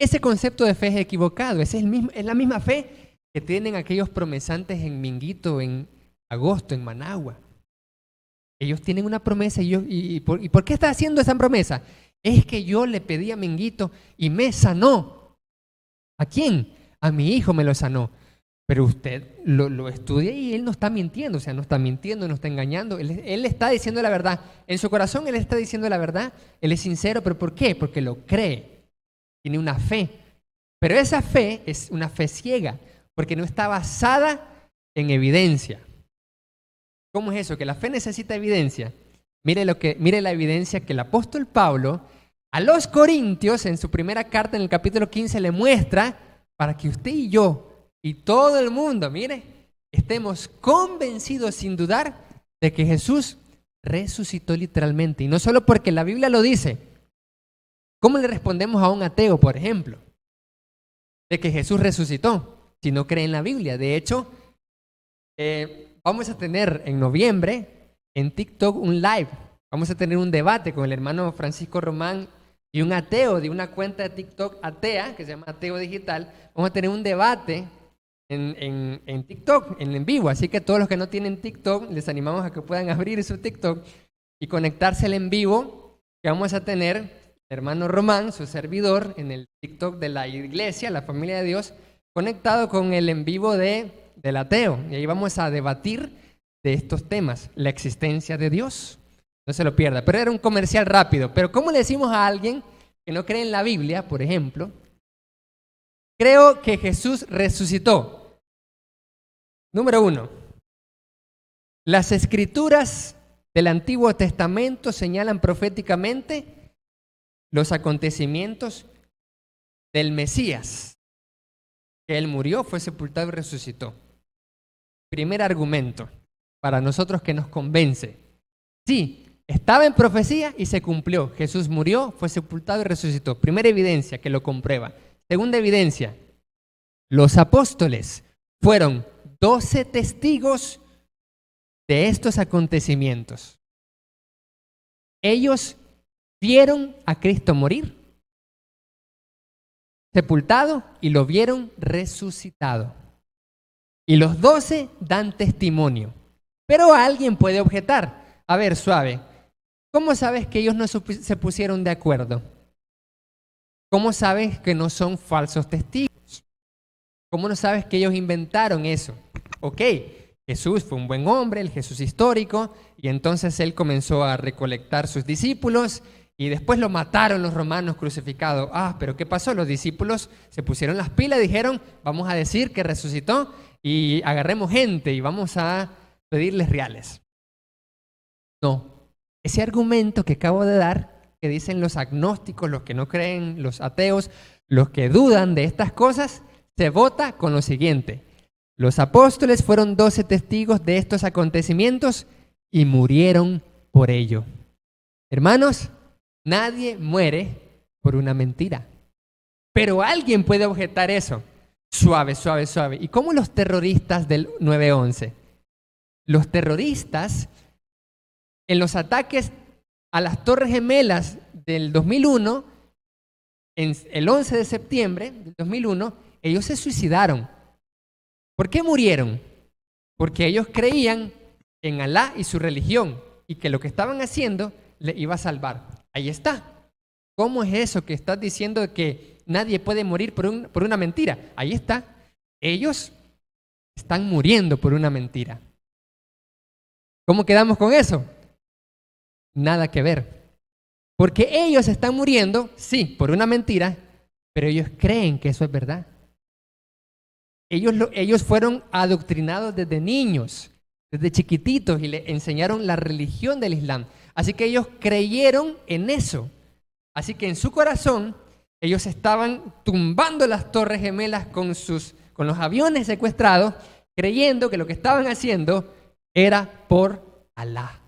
Ese concepto de fe es equivocado. Es la misma fe que tienen aquellos promesantes en Minguito, en agosto, en Managua. Ellos tienen una promesa ¿y por qué está haciendo esa promesa? Es que yo le pedí a Minguito y me sanó. ¿A quién? A mi hijo me lo sanó. Pero usted lo estudia y él no está mintiendo, o sea, no está mintiendo, no está engañando. Él está diciendo la verdad. En su corazón él está diciendo la verdad, él es sincero, ¿pero por qué? Porque lo cree, tiene una fe. Pero esa fe es una fe ciega, porque no está basada en evidencia. ¿Cómo es eso? Que la fe necesita evidencia. Mire la evidencia que el apóstol Pablo a los Corintios, en su primera carta, en el capítulo 15, le muestra para que usted y yo y todo el mundo, mire, estemos convencidos sin dudar de que Jesús resucitó literalmente. Y no solo porque la Biblia lo dice. ¿Cómo le respondemos a un ateo, por ejemplo, de que Jesús resucitó si no cree en la Biblia? De hecho, vamos a tener en noviembre en TikTok un live. Vamos a tener un debate con el hermano Francisco Román y un ateo de una cuenta de TikTok atea, que se llama Ateo Digital. Vamos a tener un debate en TikTok, en vivo. Así que todos los que no tienen TikTok, les animamos a que puedan abrir su TikTok y conectarse al en vivo que vamos a tener el hermano Román, su servidor, en el TikTok de la iglesia, la familia de Dios, conectado con el en vivo del ateo. Y ahí vamos a debatir de estos temas, la existencia de Dios. No se lo pierda. Pero era un comercial rápido. Pero ¿cómo le decimos a alguien que no cree en la Biblia, por ejemplo? Creo que Jesús resucitó. Número 1. Las escrituras del Antiguo Testamento señalan proféticamente los acontecimientos del Mesías. Que Él murió, fue sepultado y resucitó. Primer argumento para nosotros que nos convence. Sí, estaba en profecía y se cumplió. Jesús murió, fue sepultado y resucitó. Primera evidencia que lo comprueba. Segunda evidencia, los apóstoles fueron 12 testigos de estos acontecimientos. Ellos vieron a Cristo morir, sepultado, y lo vieron resucitado. Y los 12 dan testimonio. Pero alguien puede objetar. A ver, suave. ¿Cómo sabes que ellos no se pusieron de acuerdo? ¿Cómo sabes que no son falsos testigos? ¿Cómo no sabes que ellos inventaron eso? Ok, Jesús fue un buen hombre, el Jesús histórico, y entonces él comenzó a recolectar sus discípulos y después lo mataron los romanos crucificados. Ah, pero ¿qué pasó? Los discípulos se pusieron las pilas y dijeron, vamos a decir que resucitó y agarremos gente y vamos a pedirles reales. No, ese argumento que acabo de dar, que dicen los agnósticos, los que no creen, los ateos, los que dudan de estas cosas, se vota con lo siguiente. Los apóstoles fueron 12 testigos de estos acontecimientos y murieron por ello. Hermanos, nadie muere por una mentira. Pero alguien puede objetar eso. Suave, suave, suave. ¿Y cómo los terroristas del 9/11? Los terroristas, en los ataques a las Torres Gemelas del 2001, el 11 de septiembre del 2001, ellos se suicidaron. ¿Por qué murieron? Porque ellos creían en Alá y su religión y que lo que estaban haciendo les iba a salvar. Ahí está. ¿Cómo es eso que estás diciendo que nadie puede morir por una mentira? Ahí está. Ellos están muriendo por una mentira. ¿Cómo quedamos con eso? Nada que ver. Porque ellos están muriendo, sí, por una mentira, pero ellos creen que eso es verdad. Ellos fueron adoctrinados desde niños, desde chiquititos, y le enseñaron la religión del Islam. Así que ellos creyeron en eso. Así que en su corazón, ellos estaban tumbando las Torres Gemelas con los aviones secuestrados, creyendo que lo que estaban haciendo era por Alá.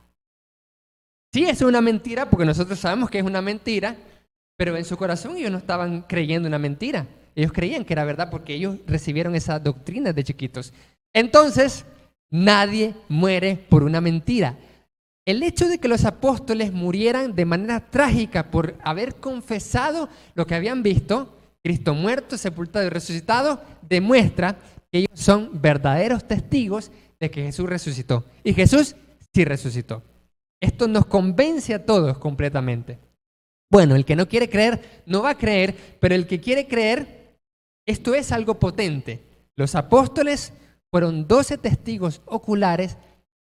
Sí, es una mentira, porque nosotros sabemos que es una mentira, pero en su corazón ellos no estaban creyendo una mentira. Ellos creían que era verdad porque ellos recibieron esa doctrina de chiquitos. Entonces, nadie muere por una mentira. El hecho de que los apóstoles murieran de manera trágica por haber confesado lo que habían visto, Cristo muerto, sepultado y resucitado, demuestra que ellos son verdaderos testigos de que Jesús resucitó. Y Jesús sí resucitó. Esto nos convence a todos completamente. Bueno, el que no quiere creer, no va a creer, pero el que quiere creer, esto es algo potente. Los apóstoles fueron 12 testigos oculares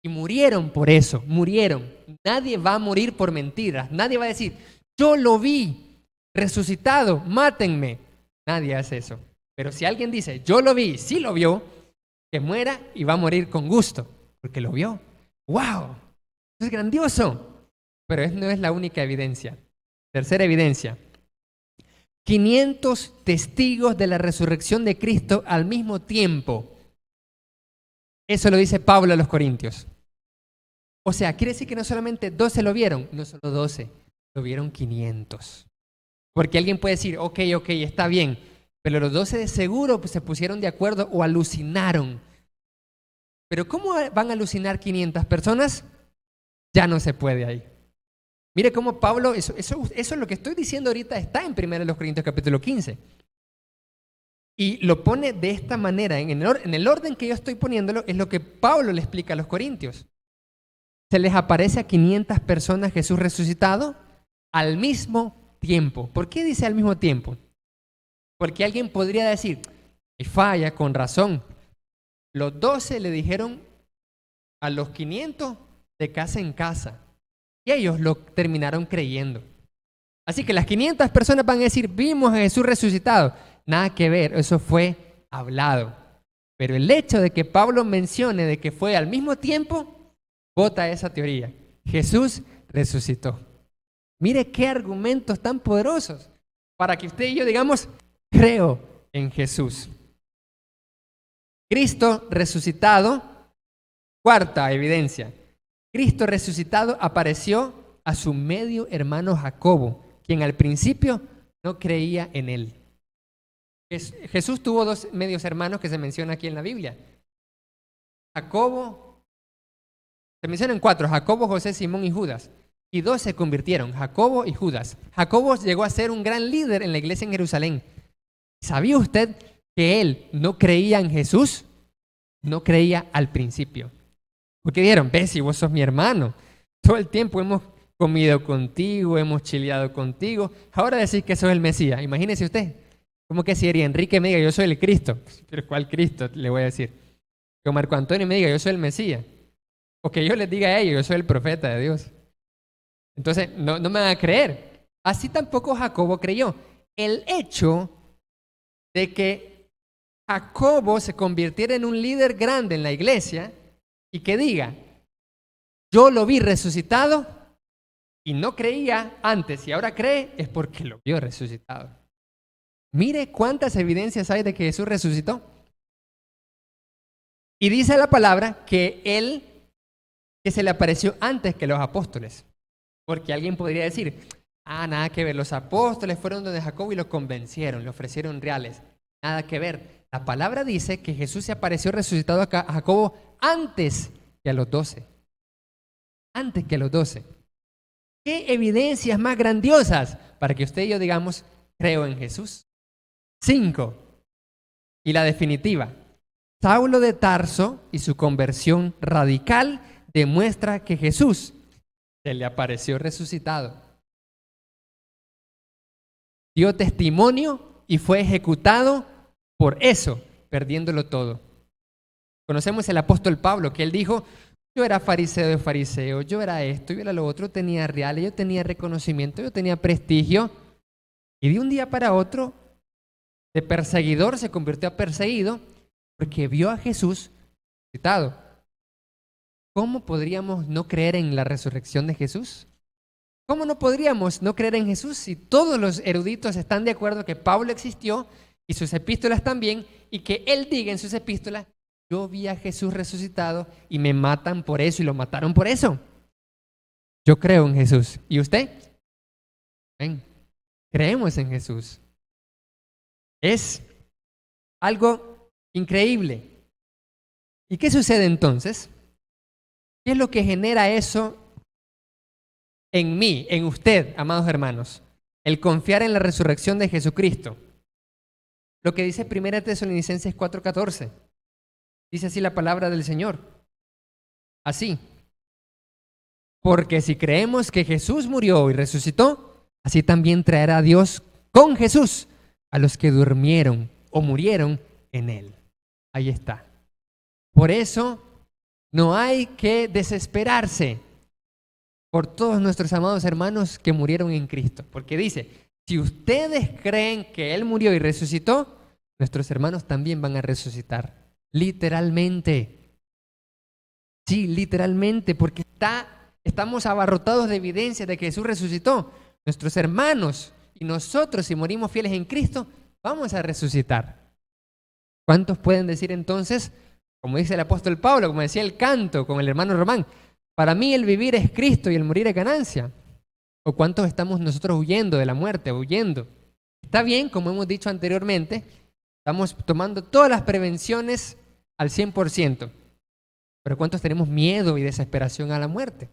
y murieron por eso, murieron. Nadie va a morir por mentiras. Nadie va a decir, yo lo vi resucitado, mátenme. Nadie hace eso. Pero si alguien dice, yo lo vi, sí lo vio, que muera y va a morir con gusto, porque lo vio. ¡Wow! Eso es grandioso. Pero no es la única evidencia. Tercera evidencia. 500 testigos de la resurrección de Cristo al mismo tiempo. Eso lo dice Pablo a los Corintios. O sea, quiere decir que no solamente 12 lo vieron, no solo 12, lo vieron 500. Porque alguien puede decir, ok, está bien, pero los 12 de seguro pues, se pusieron de acuerdo o alucinaron. Pero ¿cómo van a alucinar 500 personas? Ya no se puede ahí. Mire cómo Pablo, eso es lo que estoy diciendo ahorita, está en 1 Corintios capítulo 15. Y lo pone de esta manera, en el orden que yo estoy poniéndolo, es lo que Pablo le explica a los corintios. Se les aparece a 500 personas Jesús resucitado al mismo tiempo. ¿Por qué dice al mismo tiempo? Porque alguien podría decir, y falla, con razón. Los 12 le dijeron a los 500 de casa en casa. Y ellos lo terminaron creyendo. Así que las 500 personas van a decir, vimos a Jesús resucitado. Nada que ver, eso fue hablado. Pero el hecho de que Pablo mencione de que fue al mismo tiempo, bota esa teoría. Jesús resucitó. Mire qué argumentos tan poderosos para que usted y yo digamos, creo en Jesús. Cristo resucitado, cuarta evidencia. Cristo resucitado apareció a su medio hermano Jacobo, quien al principio no creía en él. Jesús tuvo 2 medios hermanos que se menciona aquí en la Biblia. Jacobo, se mencionan 4, Jacobo, José, Simón y Judas. Y 2 se convirtieron, Jacobo y Judas. Jacobo llegó a ser un gran líder en la iglesia en Jerusalén. ¿Sabía usted que él no creía en Jesús? No creía al principio. Porque dijeron, ves, si vos sos mi hermano, todo el tiempo hemos comido contigo, hemos chileado contigo, ahora decís que sos el Mesías. Imagínese usted, ¿cómo que si Enrique me diga, yo soy el Cristo? ¿Pero cuál Cristo? Le voy a decir. Que Marco Antonio me diga, yo soy el Mesías. O que yo les diga a ellos, yo soy el profeta de Dios. Entonces, no me van a creer. Así tampoco Jacobo creyó. El hecho de que Jacobo se convirtiera en un líder grande en la iglesia y que diga, yo lo vi resucitado y no creía antes y ahora cree, es porque lo vio resucitado. Mire cuántas evidencias hay de que Jesús resucitó. Y dice la palabra que se le apareció antes que los apóstoles. Porque alguien podría decir, nada que ver, los apóstoles fueron donde Jacobo y lo convencieron, le ofrecieron reales. Nada que ver. La palabra dice que Jesús se apareció resucitado a Jacobo antes que a los 12. Antes que a los 12. ¿Qué evidencias más grandiosas para que usted y yo digamos, creo en Jesús. 5. Y la definitiva. Saulo de Tarso y su conversión radical demuestra que Jesús se le apareció resucitado. Dio testimonio y fue ejecutado por eso, perdiéndolo todo. Conocemos el apóstol Pablo, que él dijo: yo era fariseo de fariseos, yo era esto, yo era lo otro, tenía reales, yo tenía reconocimiento, yo tenía prestigio. Y de un día para otro, de perseguidor se convirtió a perseguido porque vio a Jesús resucitado. ¿Cómo podríamos no creer en la resurrección de Jesús? ¿Cómo no podríamos no creer en Jesús si todos los eruditos están de acuerdo que Pablo existió y sus epístolas también, y que él diga en sus epístolas: yo vi a Jesús resucitado y me matan por eso y lo mataron por eso? Yo creo en Jesús. ¿Y usted? Ven, creemos en Jesús. Es algo increíble. ¿Y qué sucede entonces? ¿Qué es lo que genera eso en mí, en usted, amados hermanos? El confiar en la resurrección de Jesucristo. Lo que dice 1 Tesalonicenses 4:14. Dice así la palabra del Señor. Así. Porque si creemos que Jesús murió y resucitó, así también traerá Dios con Jesús a los que durmieron o murieron en Él. Ahí está. Por eso no hay que desesperarse por todos nuestros amados hermanos que murieron en Cristo. Porque dice: si ustedes creen que Él murió y resucitó, nuestros hermanos también van a resucitar. Literalmente. Sí, literalmente, porque estamos abarrotados de evidencia de que Jesús resucitó. Nuestros hermanos y nosotros, si morimos fieles en Cristo, vamos a resucitar. ¿Cuántos pueden decir entonces, como dice el apóstol Pablo, como decía el canto con el hermano Román: para mí el vivir es Cristo y el morir es ganancia? ¿O cuántos estamos nosotros huyendo de la muerte, huyendo? Está bien, como hemos dicho anteriormente, estamos tomando todas las prevenciones al 100%. Pero ¿cuántos tenemos miedo y desesperación a la muerte?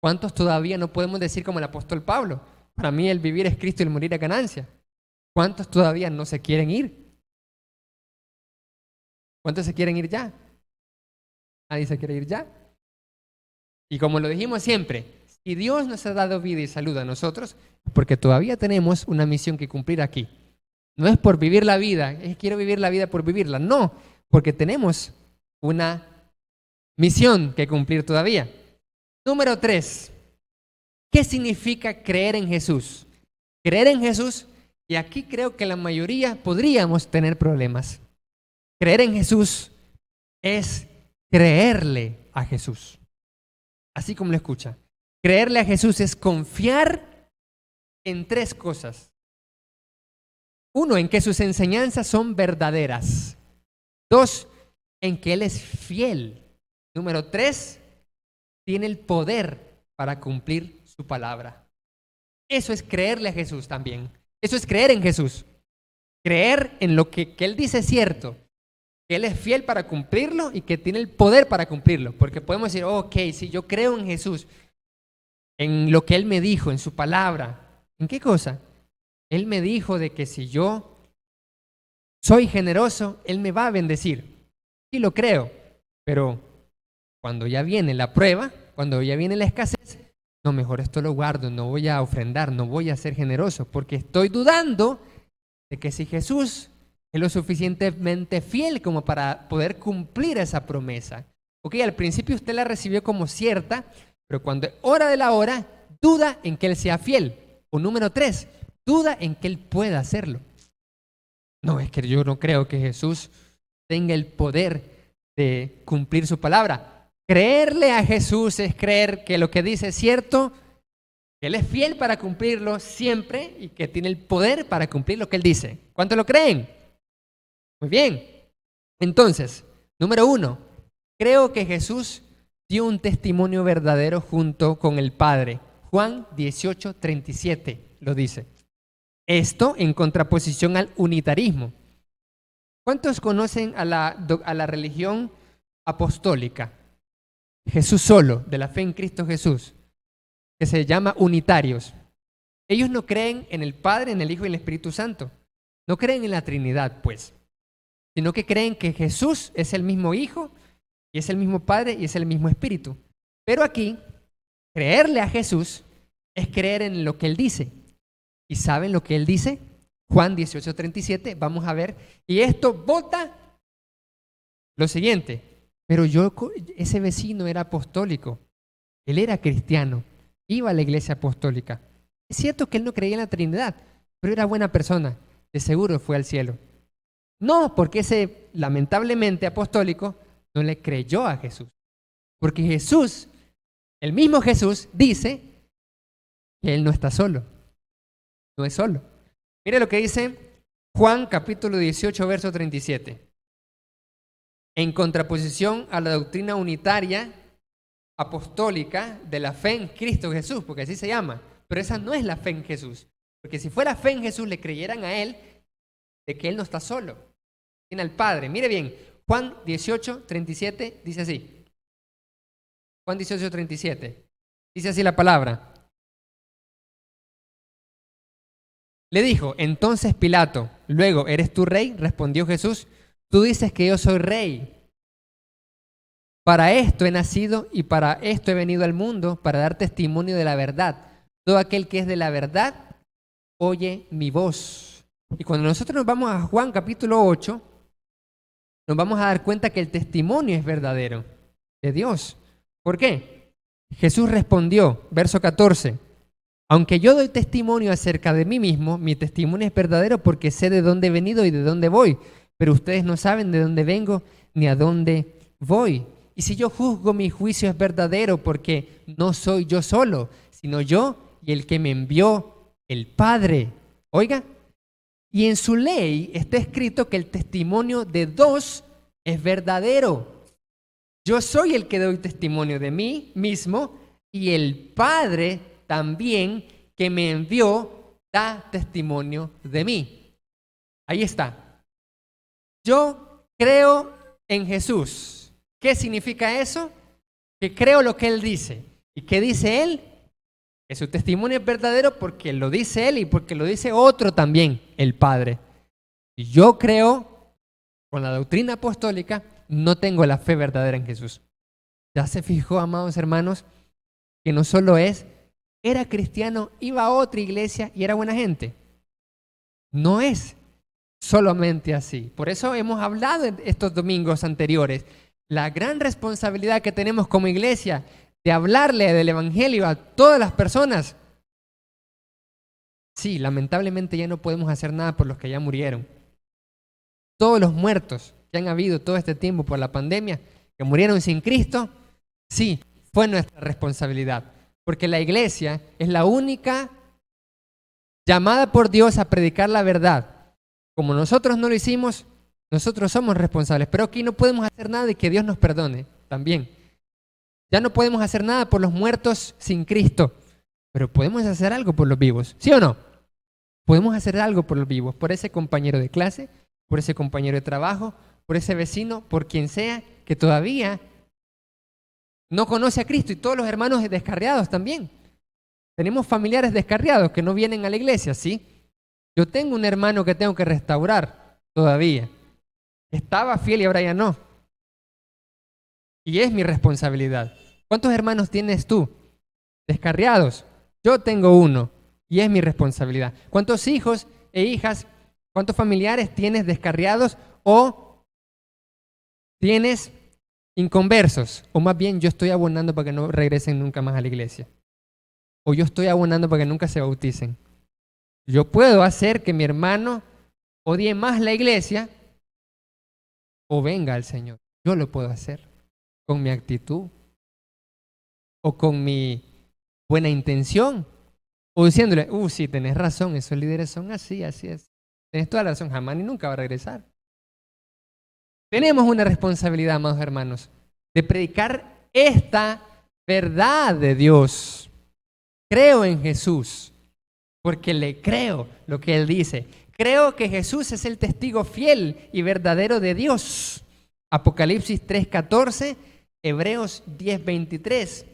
¿Cuántos todavía no podemos decir como el apóstol Pablo: para mí el vivir es Cristo y el morir es ganancia? ¿Cuántos todavía no se quieren ir? ¿Cuántos se quieren ir ya? ¿Nadie se quiere ir ya? Y como lo dijimos siempre, si Dios nos ha dado vida y salud a nosotros, es porque todavía tenemos una misión que cumplir aquí. No es por vivir la vida, es quiero vivir la vida por vivirla. No, porque tenemos una misión que cumplir todavía. Número 3. ¿Qué significa creer en Jesús? Creer en Jesús, y aquí creo que la mayoría podríamos tener problemas. Creer en Jesús es creerle a Jesús. Así como lo escucha. Creerle a Jesús es confiar en 3 cosas. 1, en que sus enseñanzas son verdaderas. 2, en que Él es fiel. Número 3, tiene el poder para cumplir su palabra. Eso es creerle a Jesús también. Eso es creer en Jesús. Creer en lo que Él dice es cierto. Que Él es fiel para cumplirlo y que tiene el poder para cumplirlo. Porque podemos decir: ok, si yo creo en Jesús, en lo que Él me dijo, en su palabra. ¿En qué cosa? Él me dijo de que si yo soy generoso, Él me va a bendecir. Sí lo creo, pero cuando ya viene la prueba, cuando ya viene la escasez, no, mejor esto lo guardo, no voy a ofrendar, no voy a ser generoso, porque estoy dudando de que si Jesús es lo suficientemente fiel como para poder cumplir esa promesa. Ok, al principio usted la recibió como cierta, pero cuando es hora de la hora, duda en que Él sea fiel. O número 3, duda en que Él pueda hacerlo. No, es que yo no creo que Jesús tenga el poder de cumplir su palabra. Creerle a Jesús es creer que lo que dice es cierto, que Él es fiel para cumplirlo siempre y que tiene el poder para cumplir lo que Él dice. ¿Cuántos lo creen? Muy bien. Entonces, número 1, creo que Jesús dio un testimonio verdadero junto con el Padre. Juan 18:37 lo dice. Esto en contraposición al unitarismo. ¿Cuántos conocen a la religión apostólica? Jesús solo, de la fe en Cristo Jesús, que se llama unitarios. Ellos no creen en el Padre, en el Hijo y en el Espíritu Santo. No creen en la Trinidad, pues, sino que creen que Jesús es el mismo Hijo, y es el mismo Padre, y es el mismo Espíritu. Pero aquí, creerle a Jesús es creer en lo que Él dice. ¿Y saben lo que Él dice? Juan 18:37, vamos a ver. Y esto bota lo siguiente. Pero ese vecino era apostólico. Él era cristiano. Iba a la iglesia apostólica. Es cierto que él no creía en la Trinidad, pero era buena persona. De seguro fue al cielo. No, porque ese lamentablemente apostólico no le creyó a Jesús. Porque Jesús, el mismo Jesús, dice que Él no está solo. No es solo. Mire lo que dice Juan capítulo 18, verso 37. En contraposición a la doctrina unitaria apostólica de la fe en Cristo Jesús, porque así se llama. Pero esa no es la fe en Jesús. Porque si fuera fe en Jesús, le creyeran a Él de que Él no está solo. Tiene al Padre. Mire bien, Juan 18, 37 dice así. Juan 18, 37. Dice así la palabra. Le dijo, entonces Pilato, luego, ¿eres tú rey? Respondió Jesús, tú dices que yo soy rey. Para esto he nacido y para esto he venido al mundo, para dar testimonio de la verdad. Todo aquel que es de la verdad, oye mi voz. Y cuando nosotros nos vamos a Juan capítulo 8, nos vamos a dar cuenta que el testimonio es verdadero de Dios. ¿Por qué? Jesús respondió, verso 14, aunque yo doy testimonio acerca de mí mismo, mi testimonio es verdadero porque sé de dónde he venido y de dónde voy, pero ustedes no saben de dónde vengo ni a dónde voy. Y si yo juzgo, mi juicio es verdadero porque no soy yo solo, sino yo y el que me envió, el Padre. Oiga, y en su ley está escrito que el testimonio de dos es verdadero. Yo soy el que doy testimonio de mí mismo y el Padre también que me envió da testimonio de mí. Ahí está. Yo creo en Jesús. ¿Qué significa eso? Que creo lo que Él dice. ¿Y qué dice Él? Que su testimonio es verdadero porque lo dice Él y porque lo dice otro también, el Padre. Y yo creo, con la doctrina apostólica, no tengo la fe verdadera en Jesús. ¿Ya se fijó, amados hermanos, que no solo era cristiano, iba a otra iglesia y era buena gente? No es solamente así. Por eso hemos hablado en estos domingos anteriores, la gran responsabilidad que tenemos como iglesia de hablarle del evangelio a todas las personas. Sí, lamentablemente ya no podemos hacer nada por los que ya murieron. Todos los muertos que han habido todo este tiempo por la pandemia, que murieron sin Cristo, sí, fue nuestra responsabilidad. Porque la iglesia es la única llamada por Dios a predicar la verdad. Como nosotros no lo hicimos, nosotros somos responsables. Pero aquí no podemos hacer nada de que Dios nos perdone también. Ya no podemos hacer nada por los muertos sin Cristo, pero podemos hacer algo por los vivos, ¿sí o no? Podemos hacer algo por los vivos, por ese compañero de clase, por ese compañero de trabajo, por ese vecino, por quien sea que todavía no conoce a Cristo, y todos los hermanos descarriados también. Tenemos familiares descarriados que no vienen a la iglesia, ¿sí? Yo tengo un hermano que tengo que restaurar todavía. Estaba fiel y ahora ya no. Y es mi responsabilidad. ¿Cuántos hermanos tienes tú descarriados? Yo tengo uno y es mi responsabilidad. ¿Cuántos hijos e hijas, cuántos familiares tienes descarriados o tienes inconversos? O más bien yo estoy abonando para que no regresen nunca más a la iglesia. O yo estoy abonando para que nunca se bauticen. Yo puedo hacer que mi hermano odie más la iglesia o venga al Señor. Yo lo puedo hacer con mi actitud o con mi buena intención o diciéndole, sí, tenés razón, esos líderes son así, así es. Tenés toda la razón, jamás ni nunca va a regresar. Tenemos una responsabilidad, amados hermanos, de predicar esta verdad de Dios. Creo en Jesús porque le creo lo que Él dice. Creo que Jesús es el testigo fiel y verdadero de Dios. Apocalipsis 3:14, Hebreos 10:23.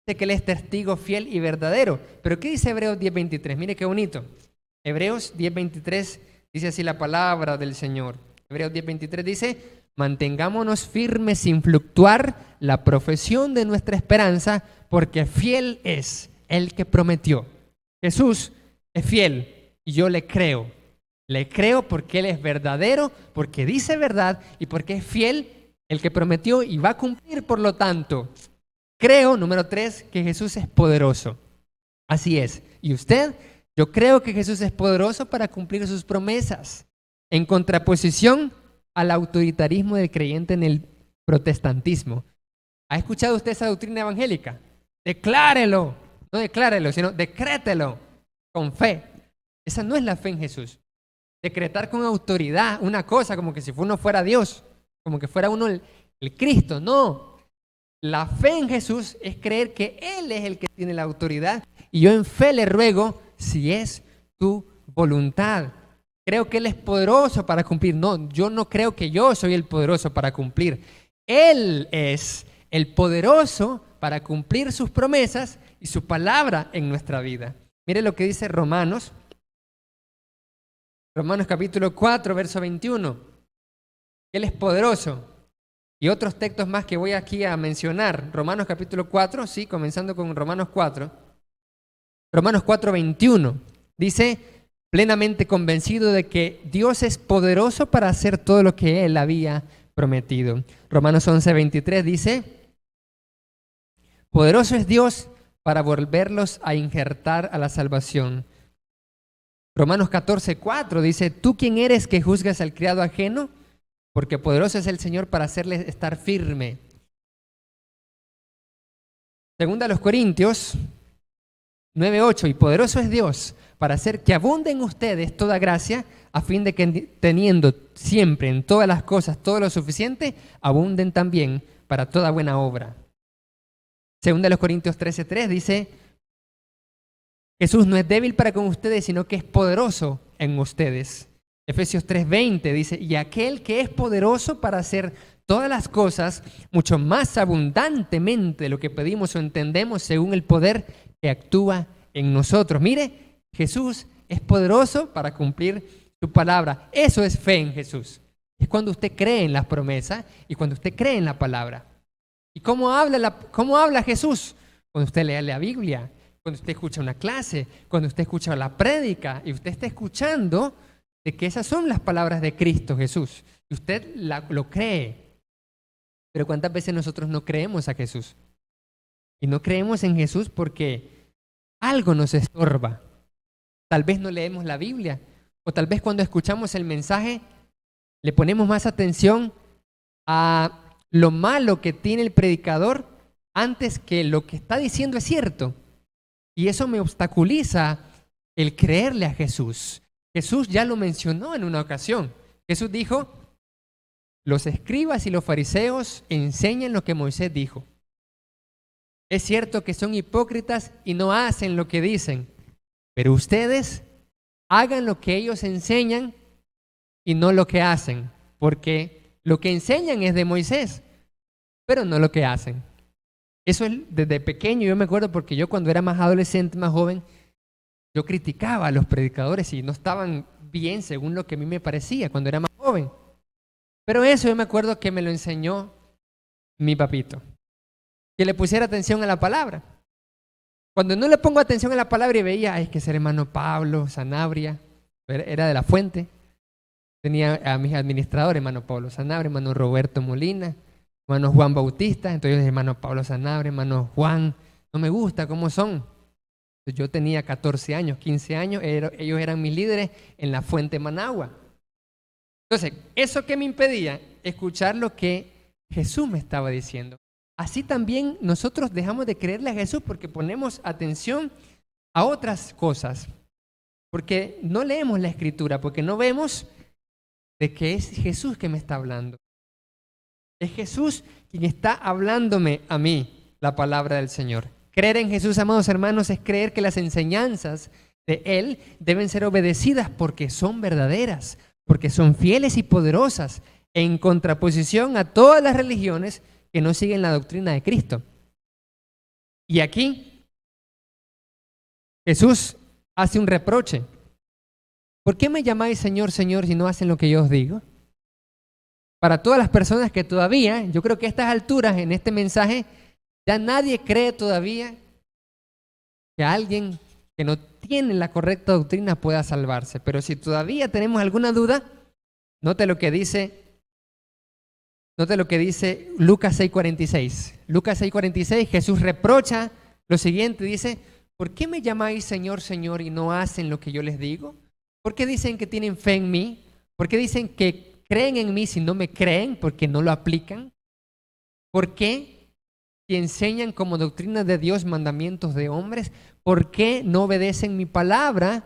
Dice que Él es testigo fiel y verdadero. Pero ¿qué dice Hebreos 10:23? Mire qué bonito. Hebreos 10:23 dice así la palabra del Señor. Hebreos 10:23 dice: mantengámonos firmes sin fluctuar la profesión de nuestra esperanza, porque fiel es el que prometió. Jesús es fiel y yo le creo. Le creo porque Él es verdadero, porque dice verdad y porque es fiel el que prometió y va a cumplir. Por lo tanto, creo, número 3, que Jesús es poderoso. Así es. ¿Y usted? Yo creo que Jesús es poderoso para cumplir sus promesas, en contraposición al autoritarismo del creyente en el protestantismo. ¿Ha escuchado usted esa doctrina evangélica? Declárelo, no declárelo, sino decrételo con fe. Esa no es la fe en Jesús. Decretar con autoridad una cosa como que si uno fuera Dios, como que fuera uno el Cristo. No, la fe en Jesús es creer que Él es el que tiene la autoridad y yo en fe le ruego si es tu voluntad. Creo que Él es poderoso para cumplir. No, yo no creo que yo soy el poderoso para cumplir. Él es el poderoso para cumplir sus promesas y su palabra en nuestra vida. Mire lo que dice Romanos capítulo 4, verso 21. Él es poderoso. Y otros textos más que voy aquí a mencionar. Romanos capítulo 4, sí, comenzando con Romanos 4. Romanos 4, 21. Dice: plenamente convencido de que Dios es poderoso para hacer todo lo que Él había prometido. Romanos 11, 23 dice: poderoso es Dios para volverlos a injertar a la salvación. Romanos 14, 4 dice: ¿tú quién eres que juzgas al criado ajeno? Porque poderoso es el Señor para hacerle estar firme. Segunda a los Corintios 9, 8: y poderoso es Dios para hacer que abunde en ustedes toda gracia, a fin de que teniendo siempre en todas las cosas todo lo suficiente, abunden también para toda buena obra. Segunda a los Corintios 13, 3 dice: Jesús no es débil para con ustedes, sino que es poderoso en ustedes. Efesios 3:20 dice: y aquel que es poderoso para hacer todas las cosas mucho más abundantemente de lo que pedimos o entendemos, según el poder que actúa en nosotros. Mire, Jesús es poderoso para cumplir su palabra. Eso es fe en Jesús. Es cuando usted cree en las promesas y cuando usted cree en la palabra. ¿Y cómo habla Jesús? Cuando usted lee la Biblia, cuando usted escucha una clase, cuando usted escucha la prédica y usted está escuchando de que esas son las palabras de Cristo Jesús y usted lo cree. Pero ¿cuántas veces nosotros no creemos a Jesús? Y no creemos en Jesús porque algo nos estorba. Tal vez no leemos la Biblia, o tal vez cuando escuchamos el mensaje le ponemos más atención a lo malo que tiene el predicador antes que lo que está diciendo es cierto. Y eso me obstaculiza el creerle a Jesús. Jesús ya lo mencionó en una ocasión. Jesús dijo: los escribas y los fariseos enseñan lo que Moisés dijo. Es cierto que son hipócritas y no hacen lo que dicen, pero ustedes hagan lo que ellos enseñan y no lo que hacen, porque lo que enseñan es de Moisés, pero no lo que hacen. Eso es desde pequeño. Yo me acuerdo porque yo cuando era más adolescente, más joven, yo criticaba a los predicadores y no estaban bien según lo que a mí me parecía cuando era más joven. Pero eso yo me acuerdo que me lo enseñó mi papito, que le pusiera atención a la palabra. Cuando no le pongo atención a la palabra y veía, es que ese hermano Pablo Sanabria, era de la Fuente, tenía a mis administradores, hermano Pablo Sanabria, hermano Roberto Molina, hermano Juan Bautista. Entonces yo dije: hermano Pablo Sanabria, hermano Juan, no me gusta cómo son. Yo tenía 14 años, 15 años, ellos eran mis líderes en la Fuente Managua. Entonces, ¿eso qué me impedía? Escuchar lo que Jesús me estaba diciendo. Así también nosotros dejamos de creerle a Jesús porque ponemos atención a otras cosas. Porque no leemos la Escritura, porque no vemos de que es Jesús que me está hablando. Es Jesús quien está hablándome a mí la palabra del Señor. Creer en Jesús, amados hermanos, es creer que las enseñanzas de Él deben ser obedecidas porque son verdaderas, porque son fieles y poderosas, en contraposición a todas las religiones que no siguen la doctrina de Cristo. Y aquí Jesús hace un reproche. ¿Por qué me llamáis Señor, Señor, si no hacen lo que yo os digo? Para todas las personas que todavía, yo creo que a estas alturas, en este mensaje, ya nadie cree todavía que alguien que no tiene la correcta doctrina pueda salvarse. Pero si todavía tenemos alguna duda, note lo que dice Lucas 6:46. Lucas 6:46, Jesús reprocha lo siguiente, dice, ¿por qué me llamáis Señor, Señor y no hacen lo que yo les digo? ¿Por qué dicen que tienen fe en mí? ¿Por qué dicen que creen en mí si no me creen porque no lo aplican? ¿Por qué si enseñan como doctrina de Dios mandamientos de hombres? ¿Por qué no obedecen mi palabra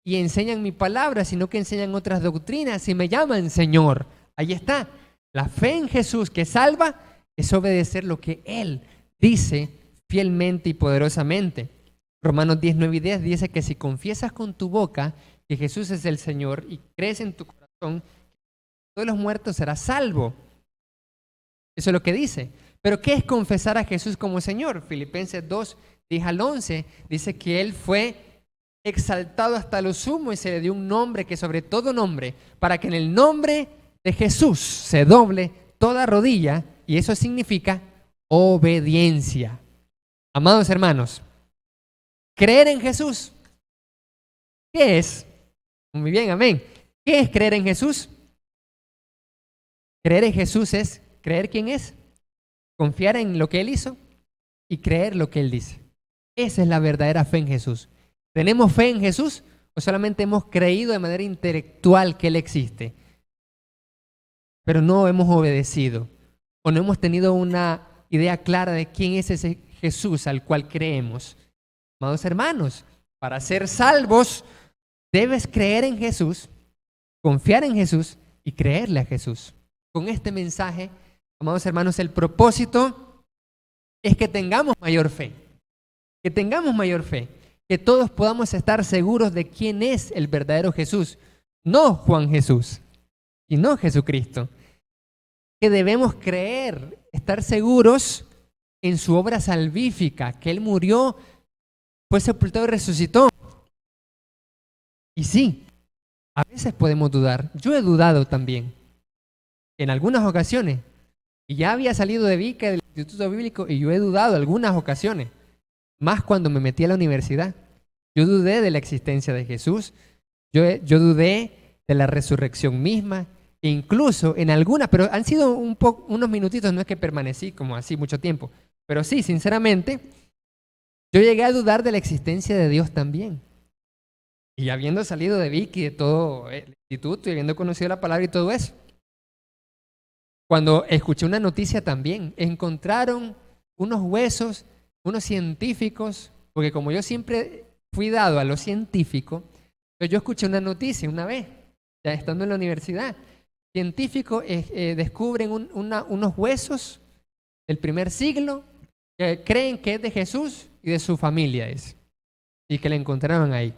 y enseñan mi palabra, sino que enseñan otras doctrinas y me llaman Señor? Ahí está. La fe en Jesús que salva es obedecer lo que Él dice fielmente y poderosamente. Romanos 10:9-10 dice que si confiesas con tu boca que Jesús es el Señor y crees en tu corazón, todos los muertos serás salvo. Eso es lo que dice. Pero ¿qué es confesar a Jesús como Señor? Filipenses 2:10-11 dice que Él fue exaltado hasta lo sumo y se le dio un nombre que sobre todo nombre, para que en el nombre de Jesús se doble toda rodilla, y eso significa obediencia. Amados hermanos, creer en Jesús, ¿qué es? Muy bien, amén. ¿Qué es creer en Jesús? Creer en Jesús es creer quién es, confiar en lo que Él hizo y creer lo que Él dice. Esa es la verdadera fe en Jesús. ¿Tenemos fe en Jesús o solamente hemos creído de manera intelectual que Él existe, pero no hemos obedecido o no hemos tenido una idea clara de quién es ese Jesús al cual creemos? Amados hermanos, para ser salvos debes creer en Jesús, confiar en Jesús y creerle a Jesús. Con este mensaje, amados hermanos, el propósito es que tengamos mayor fe, que todos podamos estar seguros de quién es el verdadero Jesús, no Juan Jesús, sino Jesucristo. Que debemos creer, estar seguros en su obra salvífica, que Él murió, fue sepultado y resucitó. Y sí, a veces podemos dudar. Yo he dudado también, en algunas ocasiones. Y ya había salido de Vica, del Instituto Bíblico, y yo he dudado algunas ocasiones. Más cuando me metí a la universidad. Yo dudé de la existencia de Jesús. Yo dudé de la resurrección misma. E incluso en algunas, pero han sido unos minutitos, no es que permanecí como así mucho tiempo. Pero sí, sinceramente, yo llegué a dudar de la existencia de Dios también. Y habiendo salido de Vicky, de todo el instituto, y habiendo conocido la palabra y todo eso, cuando escuché una noticia también, encontraron unos huesos, unos científicos, porque como yo siempre fui dado a lo científico, yo escuché una noticia una vez, ya estando en la universidad. Científicos descubren unos huesos del primer siglo que creen que es de Jesús y de su familia y que le encontraron ahí.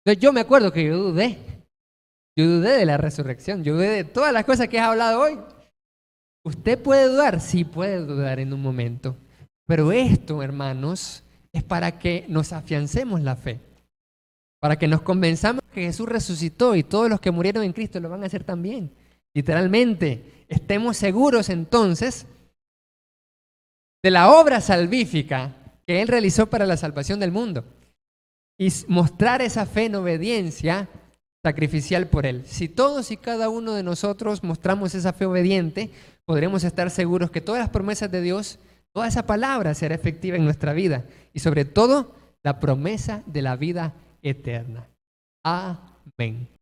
Entonces yo me acuerdo que yo dudé de la resurrección, yo dudé de todas las cosas que has hablado hoy. ¿Usted puede dudar? Sí, puede dudar en un momento, pero esto, hermanos, es para que nos afiancemos la fe, para que nos convenzamos que Jesús resucitó y todos los que murieron en Cristo lo van a hacer también. Literalmente, estemos seguros entonces de la obra salvífica que Él realizó para la salvación del mundo y mostrar esa fe en obediencia sacrificial por Él. Si todos y cada uno de nosotros mostramos esa fe obediente, podremos estar seguros que todas las promesas de Dios, toda esa palabra será efectiva en nuestra vida y sobre todo la promesa de la vida eterna. Amén.